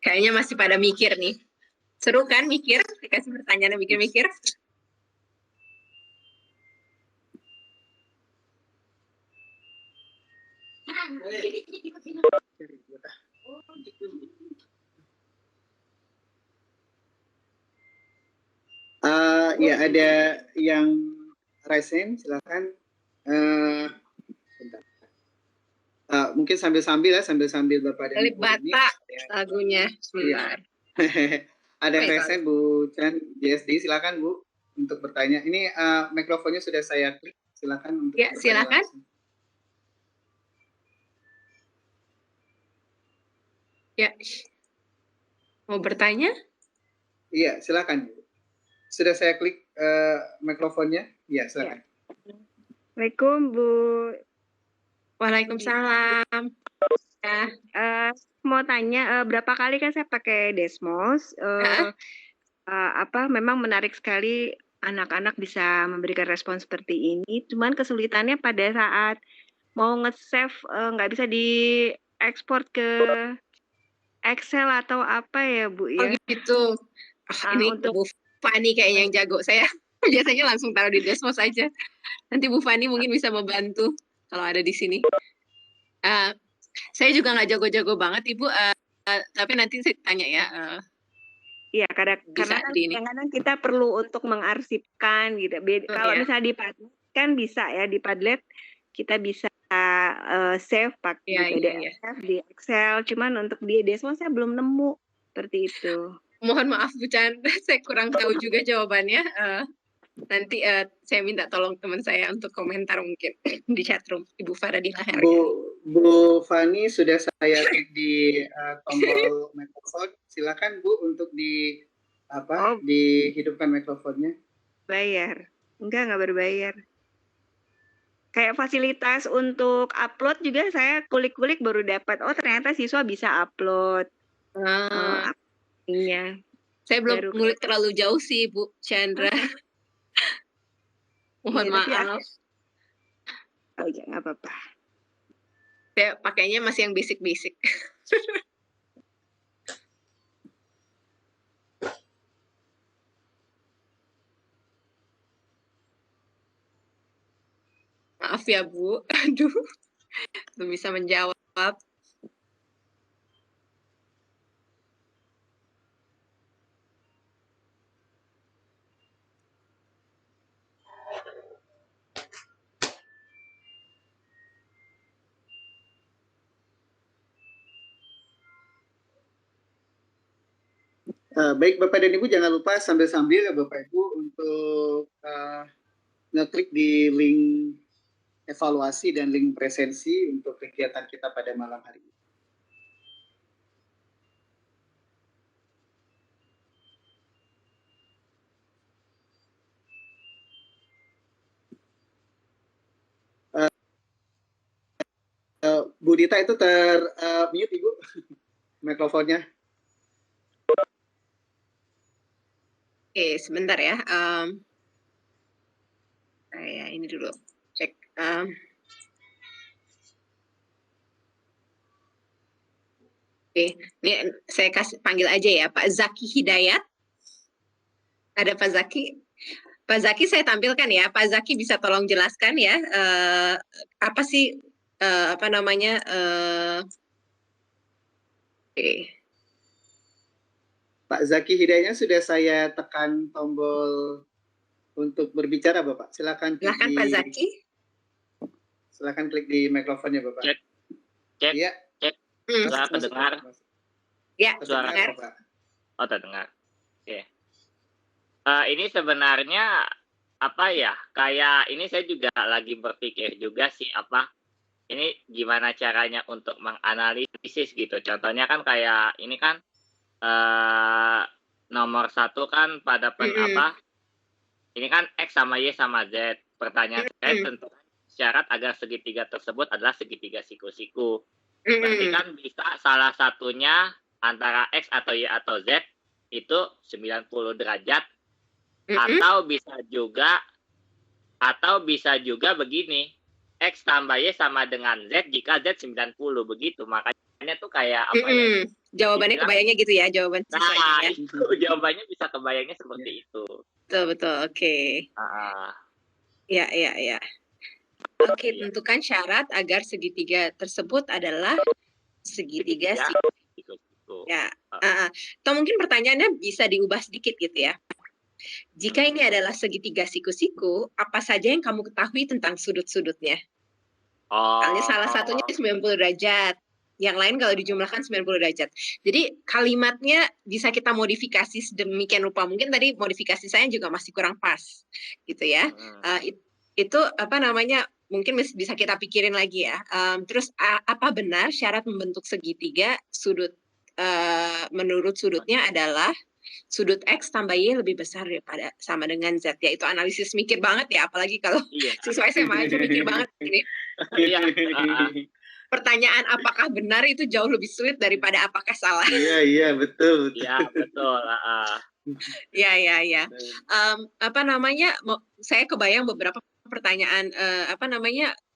Kayaknya masih pada mikir nih. Seru kan mikir? Dikasih pertanyaan mikir-mikir. Ya ada yang raisen, silakan. Mungkin sambil-sambil Bapak dan Kali Ibu ini. Batak lagunya. Sebentar. Ada yang raisen Bu Chan JSD, silakan Bu untuk bertanya. Ini mikrofonnya sudah saya klik, silakan untuk ya, silakan. Langsung. Ya, mau bertanya? Iya, silakan. Sudah saya klik mikrofonnya. Iya, silakan. Assalamualaikum Bu. Waalaikumsalam. Mau tanya berapa kali kan saya pakai Desmos. Memang menarik sekali anak-anak bisa memberikan respon seperti ini. Cuman kesulitannya pada saat mau nge-save nggak bisa diekspor ke Excel atau apa ya Bu ya? Oh gitu. Ini untuk Bu Fani kayaknya yang jago. Saya biasanya langsung taruh di Desmos aja. Nanti Bu Fani mungkin bisa membantu kalau ada di sini. Saya juga nggak jago-jago banget Ibu, tapi nanti saya tanya ya. Iya, karena kadang-kadang kita perlu untuk mengarsipkan gitu. Kalau misalnya di Padlet kan bisa ya, di Padlet kita bisa save pakai PDF di Excel. Cuman untuk di Desmos saya belum nemu seperti itu. Mohon maaf Bu Chandra, saya kurang tahu juga jawabannya. Nanti saya minta tolong teman saya untuk komentar mungkin di chatroom Ibu Faradila Herga. Bu Fani sudah saya klik di tombol mikrofon. Silakan Bu untuk dihidupkan mikrofonnya. Bayar? Enggak berbayar. Kayak fasilitas untuk upload juga saya kulik-kulik baru dapat. Oh ternyata siswa bisa upload. Saya belum ngulik terlalu jauh sih Bu Chandra. Mohon maaf. Oh ya, nggak apa-apa. Saya pakainya masih yang basic-basic. Maaf ya Bu, aduh, belum bisa menjawab. Baik Bapak dan Ibu, jangan lupa sambil-sambil ya Bapak Ibu untuk ngeklik di link evaluasi dan link presensi untuk kegiatan kita pada malam hari ini. Bu Dita itu mute Ibu mikrofonnya. Oke, sebentar ya. Saya ini dulu. Cek. Oke, ini saya panggil aja ya, Pak Zaki Hidayat. Ada Pak Zaki. Pak Zaki saya tampilkan ya. Pak Zaki bisa tolong jelaskan ya, apa sih apa namanya? Oke. Pak Zaki Hidayatnya sudah saya tekan tombol untuk berbicara, Bapak. Silakan Pak Zaki. Silakan klik di mikrofonnya, Bapak. Cek. Ya. Suara terdengar? Ya, terdengar. Oh, terdengar. Oke. Ini sebenarnya apa ya? Kayak ini saya juga lagi berpikir juga sih ini gimana caranya untuk menganalisis gitu. Contohnya kan kayak ini kan nomor 1 kan pada ini kan X sama Y sama Z. Pertanyaan saya tentu syarat agar segitiga tersebut adalah segitiga siku-siku. Berarti kan bisa salah satunya antara X atau Y atau Z itu 90 derajat. Atau bisa juga begini, X tambah Y sama dengan Z jika Z 90 begitu. Makanya tuh kayak apa ya? Jawabannya kebayangnya gitu ya, jawaban siswanya ya. Itu jawabannya bisa kebayangnya seperti itu. Betul, oke. Ya. Oke, tentukan syarat agar segitiga tersebut adalah segitiga siku-siku. Ya. Atau mungkin pertanyaannya bisa diubah sedikit gitu ya. Jika ini adalah segitiga siku-siku, apa saja yang kamu ketahui tentang sudut-sudutnya? Misalnya salah satunya 90 derajat, yang lain kalau dijumlahkan 90 derajat. Jadi kalimatnya bisa kita modifikasi sedemikian rupa. Mungkin tadi modifikasi saya juga masih kurang pas, gitu ya. Itu apa namanya? Mungkin bisa kita pikirin lagi ya. Terus apa benar syarat membentuk segitiga sudut menurut sudutnya adalah sudut X tambah Y lebih besar daripada sama dengan Z, ya itu analisis mikir banget ya, apalagi kalau siswa SMA aja mikir banget ini. Pertanyaan apakah benar itu jauh lebih sulit daripada apakah salah. Iya betul. Iya betul. Ya. Apa namanya? Saya kebayang beberapa pertanyaan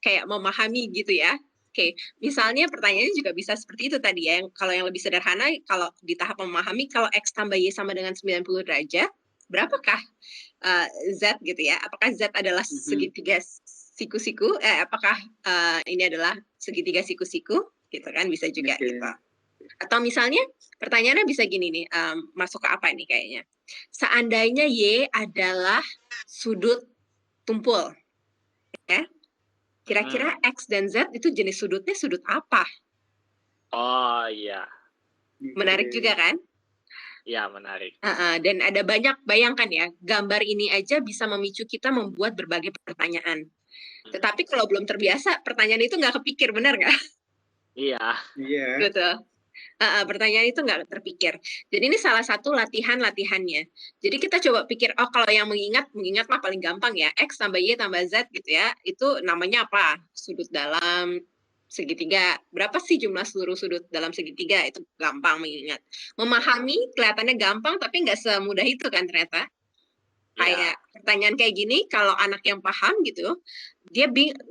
kayak memahami gitu ya. Oke, misalnya pertanyaannya juga bisa seperti itu tadi ya. Kalau yang lebih sederhana, kalau di tahap memahami, kalau X tambah Y sama dengan 90 derajat, berapakah Z gitu ya? Apakah Z adalah segitiga siku-siku? Apakah ini adalah segitiga siku-siku? Gitu kan, bisa juga gitu. Atau misalnya pertanyaannya bisa gini nih, masuk ke apa nih kayaknya? Seandainya Y adalah sudut tumpul, ya? Kira-kira X dan Z itu jenis sudutnya sudut apa? Oh iya. Menarik juga kan? Iya menarik. Dan ada banyak, bayangkan ya, gambar ini aja bisa memicu kita membuat berbagai pertanyaan. Tetapi kalau belum terbiasa, pertanyaan itu nggak kepikir, benar nggak? Iya. Betul. Pertanyaan itu nggak terpikir. Jadi ini salah satu latihannya. Jadi kita coba pikir, kalau yang mengingat mah paling gampang ya, X tambah Y tambah Z gitu ya, itu namanya apa? Sudut dalam segitiga. Berapa sih jumlah seluruh sudut dalam segitiga? Itu gampang mengingat. Memahami kelihatannya gampang, tapi nggak semudah itu kan ternyata. Kayak pertanyaan kayak gini, kalau anak yang paham gitu, dia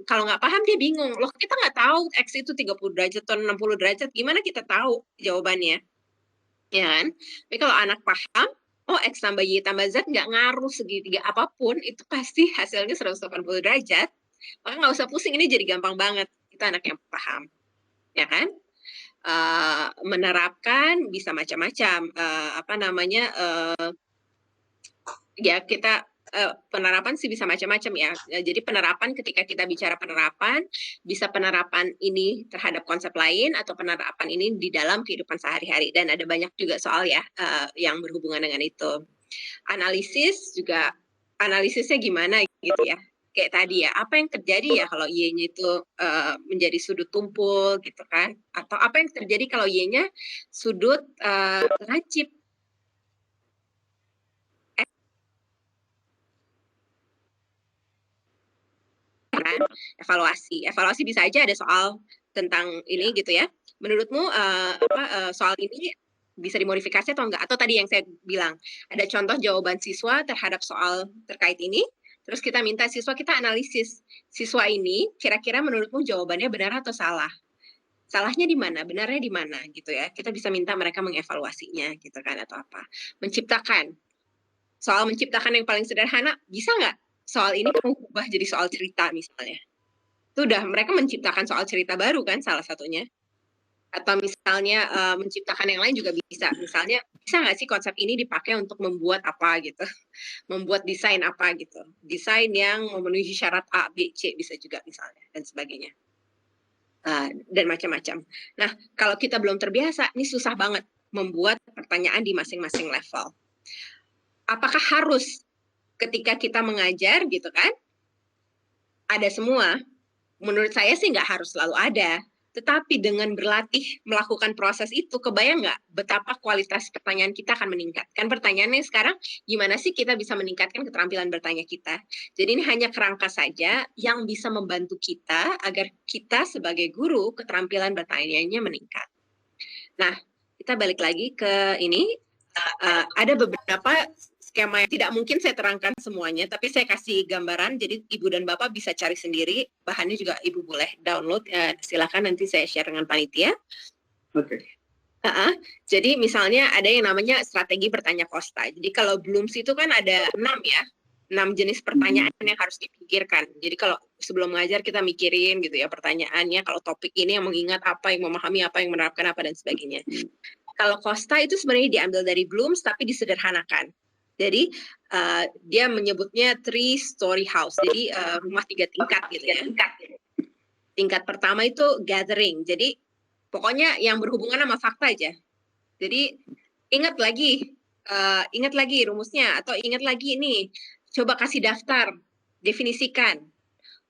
kalau nggak paham dia bingung. Loh, kita nggak tahu X itu 30 derajat atau 60 derajat, gimana kita tahu jawabannya? Ya kan? Tapi kalau anak paham, X tambah Y tambah Z nggak ngaruh segitiga apapun, itu pasti hasilnya 180 derajat. Maka nggak usah pusing, ini jadi gampang banget. Kita anak yang paham. Ya kan? Menerapkan bisa macam-macam. Ya kita penerapan sih bisa macam-macam ya. Jadi penerapan, ketika kita bicara penerapan, bisa penerapan ini terhadap konsep lain atau penerapan ini di dalam kehidupan sehari-hari. Dan ada banyak juga soal ya yang berhubungan dengan itu. Analisisnya gimana gitu ya. Kayak tadi ya, apa yang terjadi ya kalau Y-nya itu menjadi sudut tumpul gitu kan. Atau apa yang terjadi kalau Y-nya sudut lancip. Evaluasi bisa aja ada soal tentang ini gitu ya. Menurutmu soal ini bisa dimodifikasi atau enggak? Atau tadi yang saya bilang, ada contoh jawaban siswa terhadap soal terkait ini, Terus kita minta siswa kita analisis, siswa ini kira-kira menurutmu jawabannya benar atau salah? Salahnya di mana, benarnya di mana gitu ya. Kita bisa minta mereka mengevaluasinya gitu kan atau apa. Menciptakan. Soal menciptakan yang paling sederhana, bisa nggak soal ini kamu ubah jadi soal cerita misalnya? Itu udah mereka menciptakan soal cerita baru kan salah satunya. Atau misalnya menciptakan yang lain juga bisa. Misalnya, bisa nggak sih konsep ini dipakai untuk membuat apa gitu. Membuat desain apa gitu. Desain yang memenuhi syarat A, B, C bisa juga misalnya. Dan sebagainya. Dan macam-macam. Nah, kalau kita belum terbiasa, ini susah banget membuat pertanyaan di masing-masing level. Apakah harus ketika kita mengajar gitu kan, ada semua? Menurut saya sih nggak harus selalu ada. Tetapi dengan berlatih melakukan proses itu, kebayang nggak betapa kualitas pertanyaan kita akan meningkat? Kan pertanyaannya sekarang, gimana sih kita bisa meningkatkan keterampilan bertanya kita? Jadi ini hanya kerangka saja yang bisa membantu kita agar kita sebagai guru keterampilan bertanyanya meningkat. Nah, kita balik lagi ke ini. Ada beberapa skema yang tidak mungkin saya terangkan semuanya, tapi saya kasih gambaran, jadi Ibu dan Bapak bisa cari sendiri, bahannya juga Ibu boleh download, silakan nanti saya share dengan panitia. Oke. Jadi misalnya ada yang namanya strategi bertanya Costa, jadi kalau Bloom's itu kan ada 6 ya, 6 jenis pertanyaan yang harus dipikirkan. Jadi kalau sebelum mengajar kita mikirin gitu ya pertanyaannya, kalau topik ini yang mengingat apa, yang memahami apa, yang menerapkan apa, dan sebagainya. Kalau Costa itu sebenarnya diambil dari Bloom's tapi disederhanakan. Jadi dia menyebutnya 3-story house, jadi rumah 3 tingkat gitu ya. Tingkat pertama itu gathering, jadi pokoknya yang berhubungan sama fakta aja. Jadi ingat lagi rumusnya, atau ingat lagi ini, coba kasih daftar, definisikan.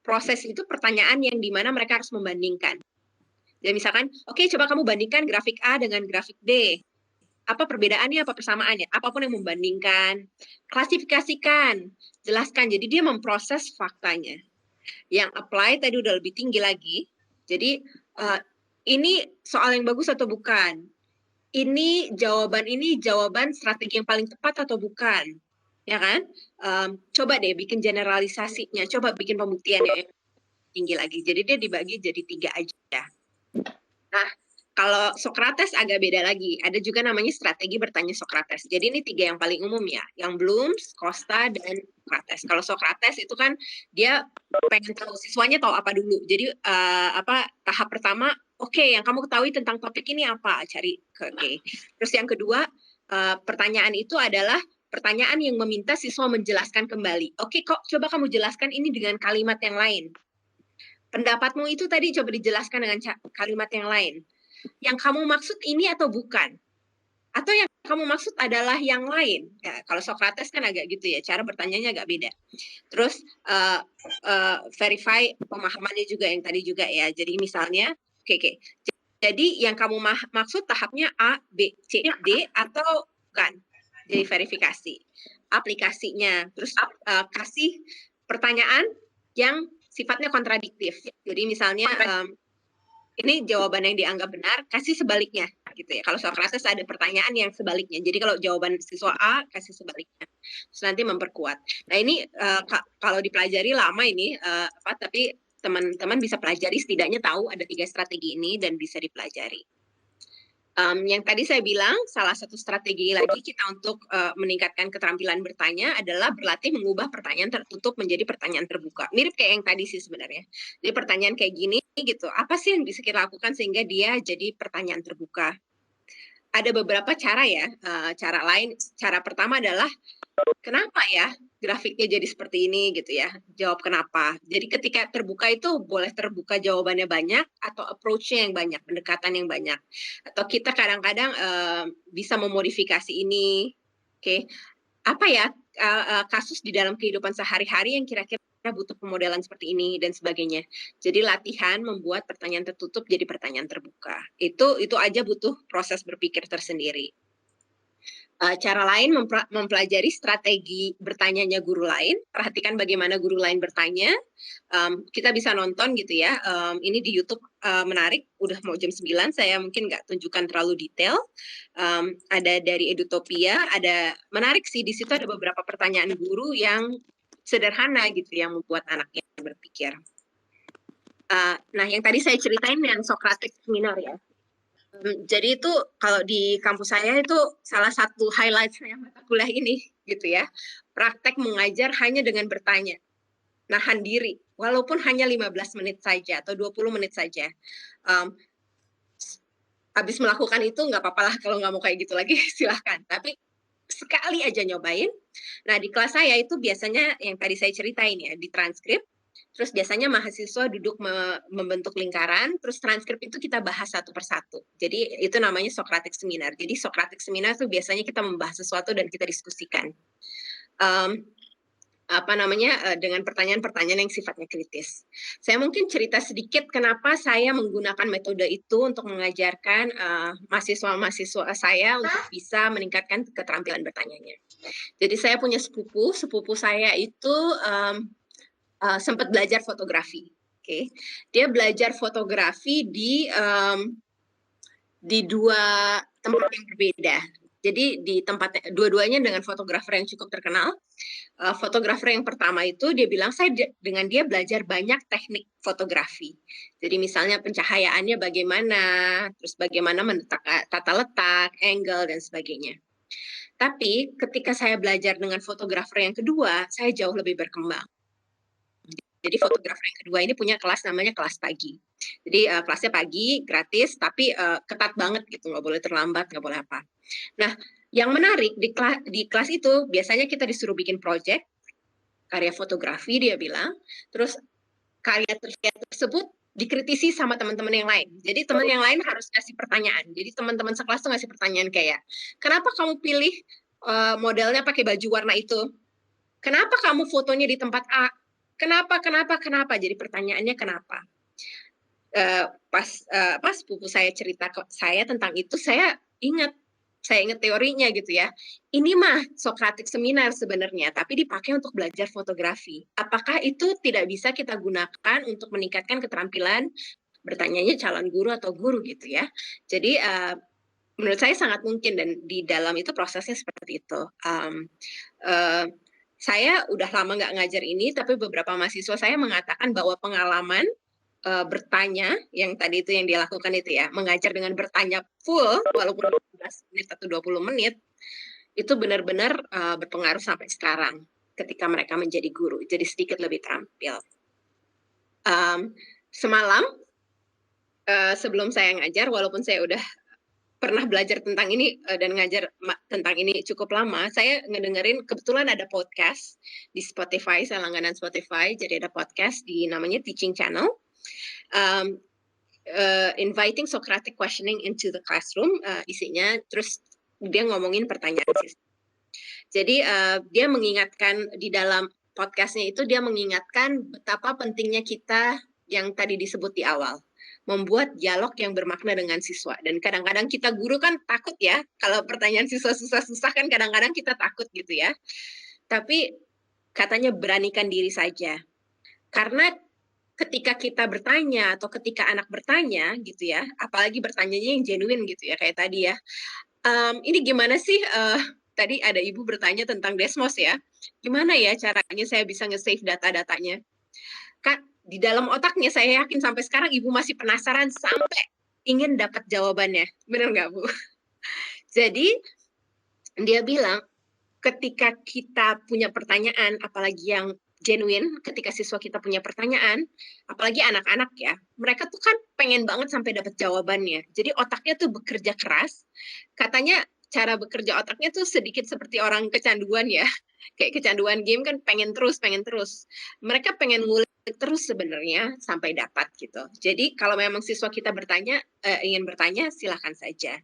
Proses itu pertanyaan yang dimana mereka harus membandingkan. Jadi misalkan, oke, coba kamu bandingkan grafik A dengan grafik B. Apa perbedaannya, apa persamaannya, apapun yang membandingkan, klasifikasikan, jelaskan. Jadi dia memproses faktanya. Yang apply tadi udah lebih tinggi lagi. Jadi ini soal yang bagus atau bukan? Ini jawaban strategi yang paling tepat atau bukan? Ya kan? Coba deh bikin generalisasinya, coba bikin pembuktiannya yang tinggi lagi. Jadi dia dibagi jadi 3 aja. Nah, kalau Socrates agak beda lagi. Ada juga namanya strategi bertanya Socrates. Jadi ini 3 yang paling umum ya. Yang Bloom's, Costa, dan Socrates. Kalau Socrates itu kan dia pengen tahu siswanya tahu apa dulu. Jadi tahap pertama, oke, yang kamu ketahui tentang topik ini apa? Cari ke oke. Terus yang kedua, pertanyaan itu adalah pertanyaan yang meminta siswa menjelaskan kembali. Oke, kok coba kamu jelaskan ini dengan kalimat yang lain. Pendapatmu itu tadi coba dijelaskan dengan kalimat yang lain. Yang kamu maksud ini atau bukan? Atau yang kamu maksud adalah yang lain? Ya, kalau Socrates kan agak gitu ya, cara bertanyanya agak beda. Terus verify pemahamannya juga yang tadi juga ya. Jadi misalnya, oke. Jadi yang kamu maksud tahapnya A, B, C, D atau bukan? Jadi verifikasi. Aplikasinya. Terus kasih pertanyaan yang sifatnya kontradiktif. Jadi misalnya ini jawaban yang dianggap benar, kasih sebaliknya gitu ya. Kalau Socrates ada pertanyaan yang sebaliknya. Jadi kalau jawaban siswa A, kasih sebaliknya. Terus nanti memperkuat. Nah ini kalau dipelajari lama ini, tapi teman-teman bisa pelajari, setidaknya tahu ada 3 strategi ini dan bisa dipelajari. Yang tadi saya bilang, salah satu strategi lagi kita untuk meningkatkan keterampilan bertanya adalah berlatih mengubah pertanyaan tertutup menjadi pertanyaan terbuka. Mirip kayak yang tadi sih sebenarnya. Jadi pertanyaan kayak gini gitu, apa sih yang bisa kita lakukan sehingga dia jadi pertanyaan terbuka? Ada beberapa cara ya. Cara pertama adalah kenapa ya grafiknya jadi seperti ini gitu ya, jawab kenapa. Jadi ketika terbuka itu boleh terbuka jawabannya banyak atau approach-nya yang banyak, pendekatan yang banyak. Atau kita kadang-kadang bisa memodifikasi ini. Oke. Apa ya kasus di dalam kehidupan sehari-hari yang kira-kira butuh pemodelan seperti ini dan sebagainya. Jadi latihan membuat pertanyaan tertutup jadi pertanyaan terbuka. Itu aja butuh proses berpikir tersendiri. Cara lain mempelajari strategi bertanyanya guru lain, perhatikan bagaimana guru lain bertanya. Kita bisa nonton gitu ya, ini di YouTube menarik, udah mau jam 9, saya mungkin nggak tunjukkan terlalu detail. Ada dari Edutopia, ada menarik sih, di situ ada beberapa pertanyaan guru yang sederhana gitu yang membuat anaknya berpikir. Nah, yang tadi saya ceritain yang Socratic Seminar ya. Jadi itu kalau di kampus saya itu salah satu highlight-nya mata kuliah ini gitu ya. Praktek mengajar hanya dengan bertanya. Nahan diri, walaupun hanya 15 menit saja atau 20 menit saja. Habis melakukan itu nggak apa-apa lah kalau nggak mau kayak gitu lagi silahkan. Tapi sekali aja nyobain. Nah di kelas saya itu biasanya yang tadi saya ceritain ya, di transkrip. Terus biasanya mahasiswa duduk membentuk lingkaran, terus transkrip itu kita bahas satu persatu. Jadi itu namanya Socratic Seminar. Jadi Socratic Seminar itu biasanya kita membahas sesuatu dan kita diskusikan. Dengan pertanyaan-pertanyaan yang sifatnya kritis. Saya mungkin cerita sedikit kenapa saya menggunakan metode itu untuk mengajarkan mahasiswa-mahasiswa saya untuk bisa meningkatkan keterampilan bertanyanya. Jadi saya punya sepupu saya itu sempat belajar fotografi. Okay. Dia belajar fotografi di dua tempat yang berbeda. Jadi di tempat dua-duanya dengan fotografer yang cukup terkenal. Fotografer yang pertama itu dia bilang saya dengan dia belajar banyak teknik fotografi. Jadi misalnya pencahayaannya bagaimana, terus bagaimana tata letak, angle dan sebagainya. Tapi ketika saya belajar dengan fotografer yang kedua, saya jauh lebih berkembang. Jadi fotografer yang kedua ini punya kelas namanya kelas pagi. Jadi kelasnya pagi, gratis, tapi ketat banget gitu, nggak boleh terlambat, nggak boleh apa. Nah, yang menarik di kelas itu biasanya kita disuruh bikin project, karya fotografi dia bilang, terus karya tersebut dikritisi sama teman-teman yang lain. Jadi teman yang lain harus kasih pertanyaan. Jadi teman-teman sekelas tuh ngasih pertanyaan kayak, kenapa kamu pilih modelnya pakai baju warna itu? Kenapa kamu fotonya di tempat A? Kenapa? Jadi pertanyaannya kenapa? Pas sepupu saya cerita ke saya tentang itu, saya ingat teorinya gitu ya. Ini mah Socratic Seminar sebenarnya, tapi dipakai untuk belajar fotografi. Apakah itu tidak bisa kita gunakan untuk meningkatkan keterampilan bertanyanya calon guru atau guru gitu ya? Jadi menurut saya sangat mungkin dan di dalam itu prosesnya seperti itu. Saya udah lama nggak ngajar ini, tapi beberapa mahasiswa saya mengatakan bahwa pengalaman bertanya, yang tadi itu yang dia lakukan itu ya, mengajar dengan bertanya full, walaupun 15 menit atau 20 menit, itu benar-benar berpengaruh sampai sekarang, ketika mereka menjadi guru, jadi sedikit lebih terampil. Semalam, sebelum saya ngajar, walaupun saya udah pernah belajar tentang ini dan ngajar tentang ini cukup lama, saya ngedengerin kebetulan ada podcast di Spotify, saya langganan Spotify, jadi ada podcast di namanya Teaching Channel, inviting Socratic questioning into the classroom, isinya, terus dia ngomongin pertanyaan sistem. Jadi dia mengingatkan di dalam podcastnya itu dia mengingatkan betapa pentingnya kita yang tadi disebut di awal. Membuat dialog yang bermakna dengan siswa. Dan kadang-kadang kita guru kan takut ya, kalau pertanyaan siswa susah-susah kan kadang-kadang kita takut gitu ya. Tapi katanya beranikan diri saja. Karena ketika kita bertanya atau ketika anak bertanya gitu ya, apalagi bertanyanya yang genuine gitu ya, kayak tadi ya. Ini gimana sih, tadi ada ibu bertanya tentang Desmos ya, gimana ya caranya saya bisa nge-save data-datanya. Kak, di dalam otaknya saya yakin sampai sekarang ibu masih penasaran sampai ingin dapat jawabannya. Benar nggak Bu? Jadi dia bilang ketika kita punya pertanyaan, apalagi yang genuine, ketika siswa kita punya pertanyaan, apalagi anak-anak ya, mereka tuh kan pengen banget sampai dapat jawabannya. Jadi otaknya tuh bekerja keras. Katanya cara bekerja otaknya tuh sedikit seperti orang kecanduan ya. Kayak kecanduan game kan pengen terus. Mereka pengen ngulik terus sebenarnya sampai dapat gitu. Jadi kalau memang siswa kita ingin bertanya, silakan saja.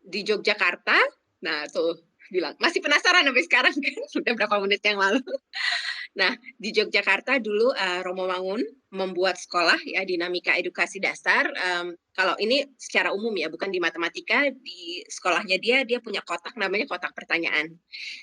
Di Yogyakarta, nah tuh bilang masih penasaran sampai sekarang kan, sudah berapa menit yang lalu. Nah di Yogyakarta dulu Romo Mangun membuat sekolah ya, dinamika edukasi dasar. Kalau ini secara umum ya, bukan di matematika, di sekolahnya dia punya kotak namanya kotak pertanyaan.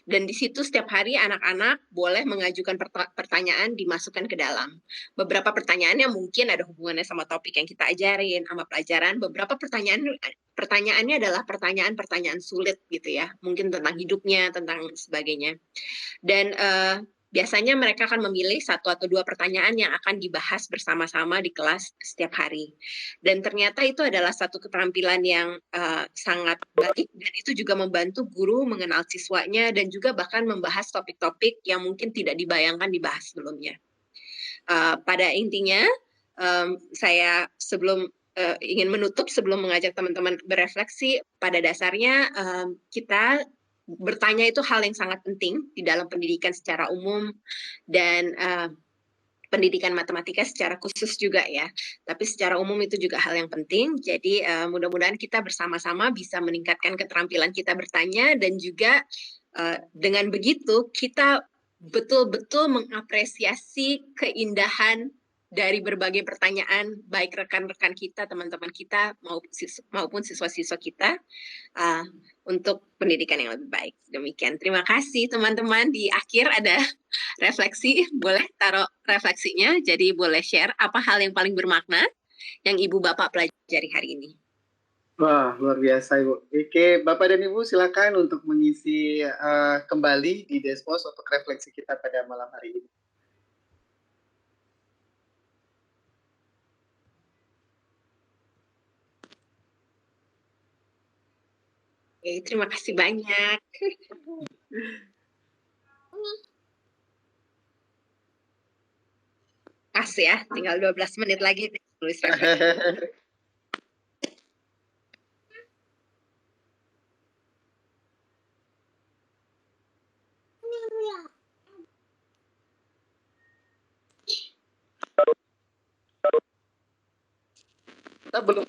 Dan di situ setiap hari anak-anak boleh mengajukan pertanyaan, dimasukkan ke dalam. Beberapa pertanyaannya mungkin ada hubungannya sama topik yang kita ajarin, sama pelajaran. Beberapa pertanyaannya adalah pertanyaan-pertanyaan sulit gitu ya. Mungkin tentang hidupnya, tentang sebagainya. Dan biasanya mereka akan memilih 1 atau 2 pertanyaan yang akan dibahas bersama-sama di kelas setiap hari. Dan ternyata itu adalah satu keterampilan yang sangat baik, dan itu juga membantu guru mengenal siswanya dan juga bahkan membahas topik-topik yang mungkin tidak dibayangkan dibahas sebelumnya. Pada intinya, saya ingin menutup sebelum mengajak teman-teman berefleksi, pada dasarnya kita bertanya itu hal yang sangat penting di dalam pendidikan secara umum dan pendidikan matematika secara khusus juga ya. Tapi secara umum itu juga hal yang penting. Jadi mudah-mudahan kita bersama-sama bisa meningkatkan keterampilan kita bertanya, dan juga dengan begitu kita betul-betul mengapresiasi keindahan dari berbagai pertanyaan baik rekan-rekan kita, teman-teman kita maupun siswa-siswa kita untuk pendidikan yang lebih baik. Demikian. Terima kasih teman-teman. Di akhir ada refleksi, boleh taruh refleksinya. Jadi boleh share apa hal yang paling bermakna yang Ibu Bapak pelajari hari ini. Wah, luar biasa Ibu. Oke, Bapak dan Ibu silakan untuk mengisi kembali di Desmos untuk refleksi kita pada malam hari ini. Oke, terima kasih banyak. Kasih ya, tinggal 12 menit lagi tulis refleksi. Kita belum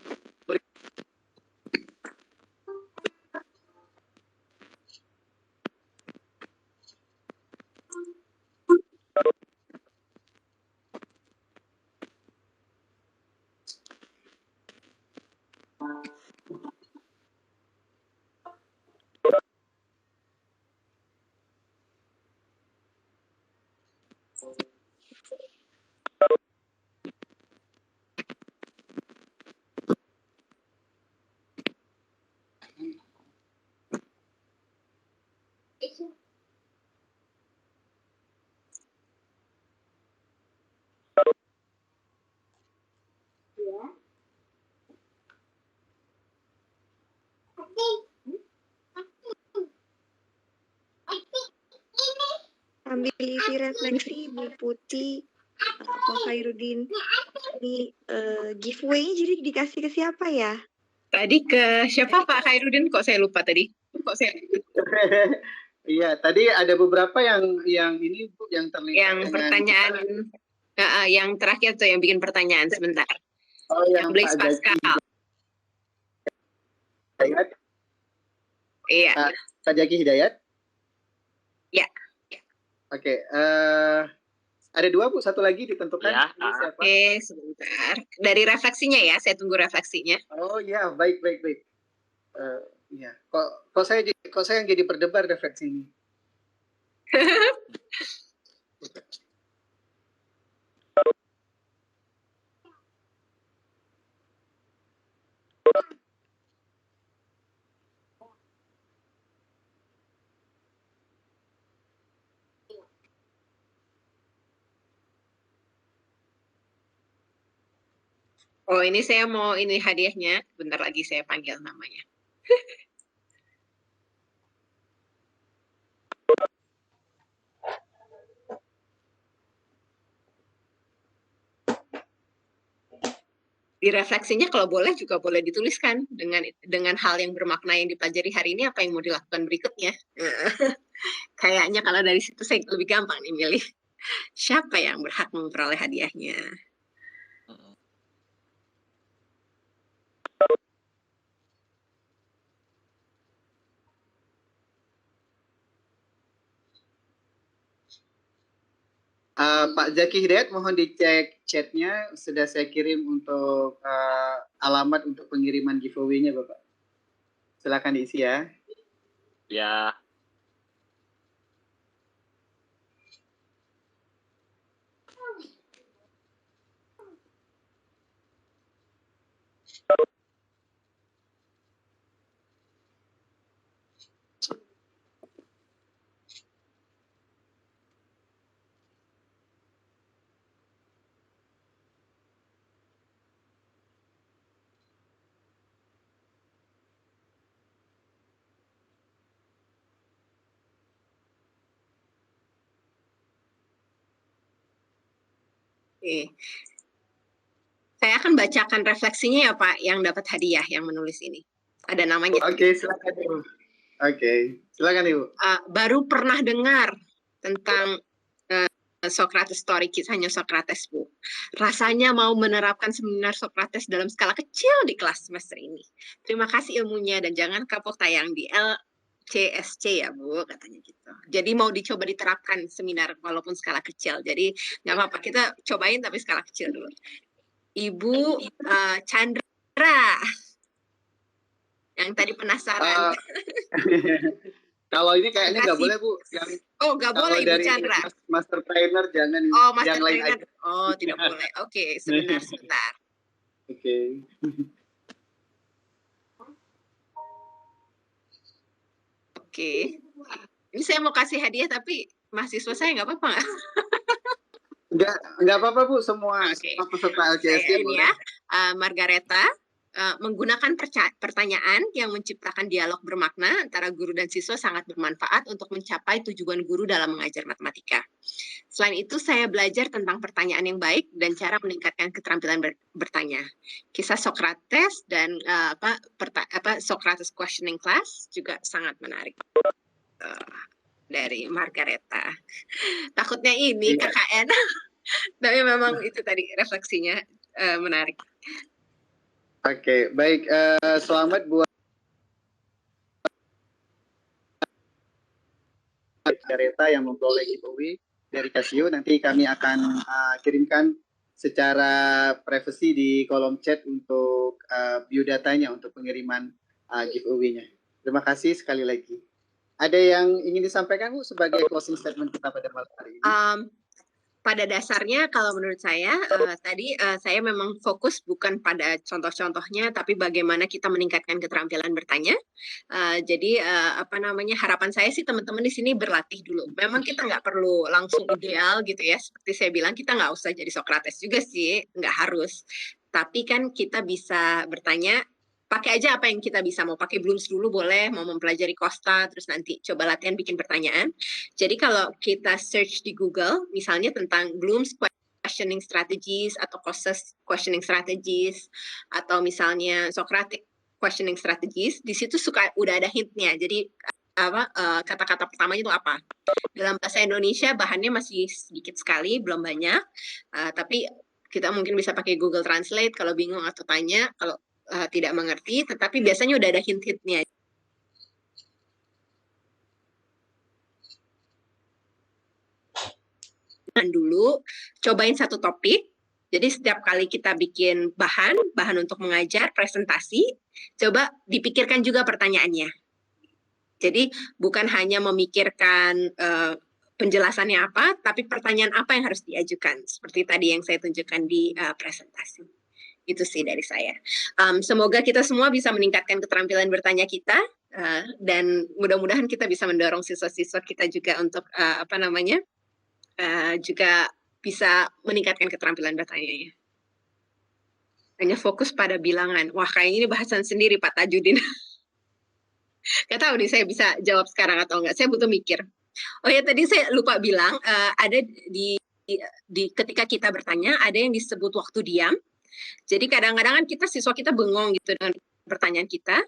Sambil isi refleksi Bu Putih, Pak Khairuddin, ini giveaway jadi dikasih ke siapa ya? Tadi ke siapa Pak Khairuddin? Kok saya lupa tadi? Iya, tadi ada beberapa yang ini Bu yang terlihat. Yang pertanyaan yang terakhir tuh yang bikin pertanyaan sebentar. Oh, yang Blaise Pascal. Hidayat. Iya. Pak Jaki Hidayat. Ya. Oke, ada 2 Bu, satu lagi ditentukan. Ya. Oke, sebentar. Dari refleksinya ya, saya tunggu refleksinya. Oh ya, baik. Ya, kok saya yang jadi berdebar refleksi ini. Oh, ini saya mau ini hadiahnya. Bentar lagi saya panggil namanya. Di refleksinya kalau boleh juga boleh dituliskan dengan hal yang bermakna yang dipelajari hari ini, apa yang mau dilakukan berikutnya. Kayaknya kalau dari situ saya lebih gampang nih milih siapa yang berhak memperoleh hadiahnya. Pak Zaki Hidayat, mohon dicek chatnya, sudah saya kirim untuk alamat untuk pengiriman giveaway-nya Bapak. Silakan diisi ya. Ya. Saya akan bacakan refleksinya ya Pak, yang dapat hadiah yang menulis ini. Ada namanya. Oke, silakan Ibu. Silakan Ibu. Baru pernah dengar tentang Socrates Story, kisahnya Socrates, Bu. Rasanya mau menerapkan seminar Socrates dalam skala kecil di kelas semester ini. Terima kasih ilmunya dan jangan kapok tayang di LCSC ya, Bu, katanya gitu. Jadi mau dicoba diterapkan seminar walaupun skala kecil. Jadi nggak apa-apa, kita cobain tapi skala kecil dulu. Ibu Chandra, yang tadi penasaran. Kalau ini kayaknya nggak boleh Bu. Nggak boleh Ibu Chandra. Master trainer jangan. Master trainer. Tidak boleh. Oke, sebentar. Oke. Oke. Ini saya mau kasih hadiah tapi mahasiswa saya nggak apa-apa nggak? Nggak apa-apa Bu. Semua peserta LCSC ini boleh. Ya. Margareta. Menggunakan pertanyaan yang menciptakan dialog bermakna antara guru dan siswa sangat bermanfaat untuk mencapai tujuan guru dalam mengajar matematika. Selain itu, saya belajar tentang pertanyaan yang baik dan cara meningkatkan keterampilan bertanya. Kisah Socrates dan Socrates Questioning Class juga sangat menarik. Dari Margareta. Takutnya ini KKN, tapi memang itu tadi refleksinya menarik. Oke, baik. Selamat buat Margareta yang memperoleh giveaway dari Casio. Nanti kami akan kirimkan secara privasi di kolom chat untuk biodatanya untuk pengiriman giveaway-nya. Terima kasih sekali lagi. Ada yang ingin disampaikan Bu sebagai closing statement kita pada malam hari ini? Pada dasarnya kalau menurut saya tadi saya memang fokus bukan pada contoh-contohnya tapi bagaimana kita meningkatkan keterampilan bertanya. Jadi harapan saya sih teman-teman di sini berlatih dulu. Memang kita nggak perlu langsung ideal gitu ya. Seperti saya bilang kita nggak usah jadi Socrates juga sih, nggak harus. Tapi kan kita bisa bertanya. Pakai aja apa yang kita bisa, mau pakai Bloom's dulu boleh, mau mempelajari Costa, terus nanti coba latihan bikin pertanyaan. Jadi kalau kita search di Google, misalnya tentang Bloom's questioning strategies atau Costa's questioning strategies, atau misalnya Socratic questioning strategies, di situ udah ada hintnya. Jadi kata-kata pertamanya itu apa? Dalam bahasa Indonesia bahannya masih sedikit sekali, belum banyak, tapi kita mungkin bisa pakai Google Translate kalau bingung atau tanya, kalau tidak mengerti, tetapi biasanya udah ada hint-hintnya. Dulu, cobain satu topik, jadi setiap kali kita bikin bahan untuk mengajar, presentasi, coba dipikirkan juga pertanyaannya. Jadi bukan hanya memikirkan penjelasannya apa, tapi pertanyaan apa yang harus diajukan, seperti tadi yang saya tunjukkan di presentasi. Itu sih dari saya. Semoga kita semua bisa meningkatkan keterampilan bertanya kita dan mudah-mudahan kita bisa mendorong siswa-siswa kita juga untuk juga bisa meningkatkan keterampilan bertanya. Hanya fokus pada bilangan. Wah, kayaknya ini bahasan sendiri Pak Tajudin. Gak tahu nih saya bisa jawab sekarang atau enggak. Saya butuh mikir. Oh ya, tadi saya lupa bilang ada di ketika kita bertanya ada yang disebut waktu diam. Jadi kadang-kadang kan siswa kita bengong gitu dengan pertanyaan kita.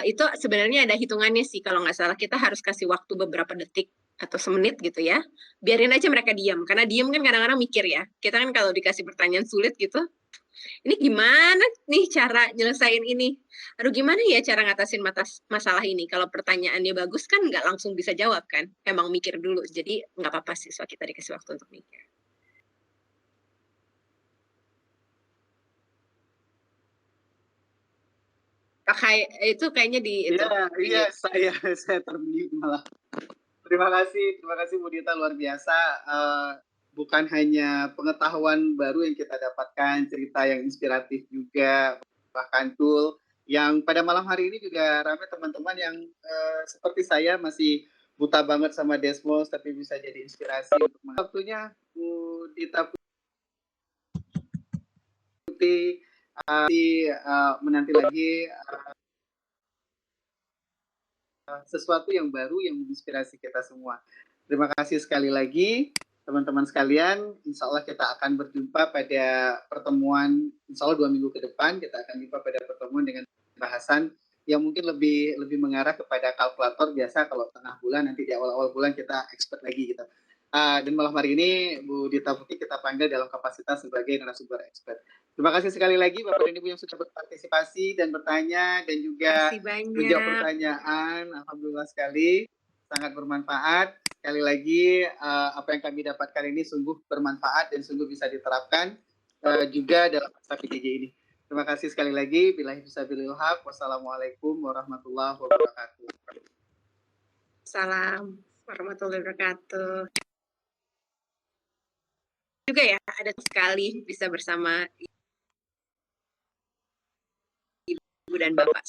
Itu sebenarnya ada hitungannya sih, kalau nggak salah kita harus kasih waktu beberapa detik atau semenit gitu ya. Biarin aja mereka diam, karena diam kan kadang-kadang mikir ya. Kita kan kalau dikasih pertanyaan sulit gitu, ini gimana nih cara nyelesain ini? Aduh gimana ya cara ngatasin masalah ini? Kalau pertanyaannya bagus kan nggak langsung bisa jawab kan, emang mikir dulu. Jadi nggak apa-apa siswa kita dikasih waktu untuk mikir. Itu kayaknya di itu. Iya, saya termute malah. Terima kasih Bu Dita, luar biasa. Bukan hanya pengetahuan baru yang kita dapatkan, cerita yang inspiratif juga, bahkan tool yang pada malam hari ini juga ramai teman-teman yang seperti saya masih buta banget sama Desmos, tapi bisa jadi inspirasi untuk waktunya Bu Dita Putih. Menanti lagi sesuatu yang baru yang menginspirasi kita semua. Terima kasih sekali lagi. teman-teman sekalian, insya Allah kita akan berjumpa pada pertemuan, insya Allah 2 minggu ke depan, kita akan jumpa pada pertemuan dengan bahasan yang mungkin lebih mengarah kepada kalkulator. Biasa kalau tengah bulan, nanti di awal-awal bulan kita expert lagi gitu. Dan malam hari ini Bu Dita Putih kita panggil dalam kapasitas sebagai narasumber expert. Terima kasih sekali lagi Bapak dan Ibu yang sudah berpartisipasi dan bertanya dan juga menjawab pertanyaan. Alhamdulillah sekali, sangat bermanfaat. Sekali lagi apa yang kami dapatkan ini sungguh bermanfaat dan sungguh bisa diterapkan juga dalam masa PJJ ini. Terima kasih sekali lagi. Billahi fisabilil haq. Wassalamualaikum warahmatullahi wabarakatuh. Salam warahmatullahi wabarakatuh. Juga ya, ada sekali bisa bersama Ibu dan Bapak.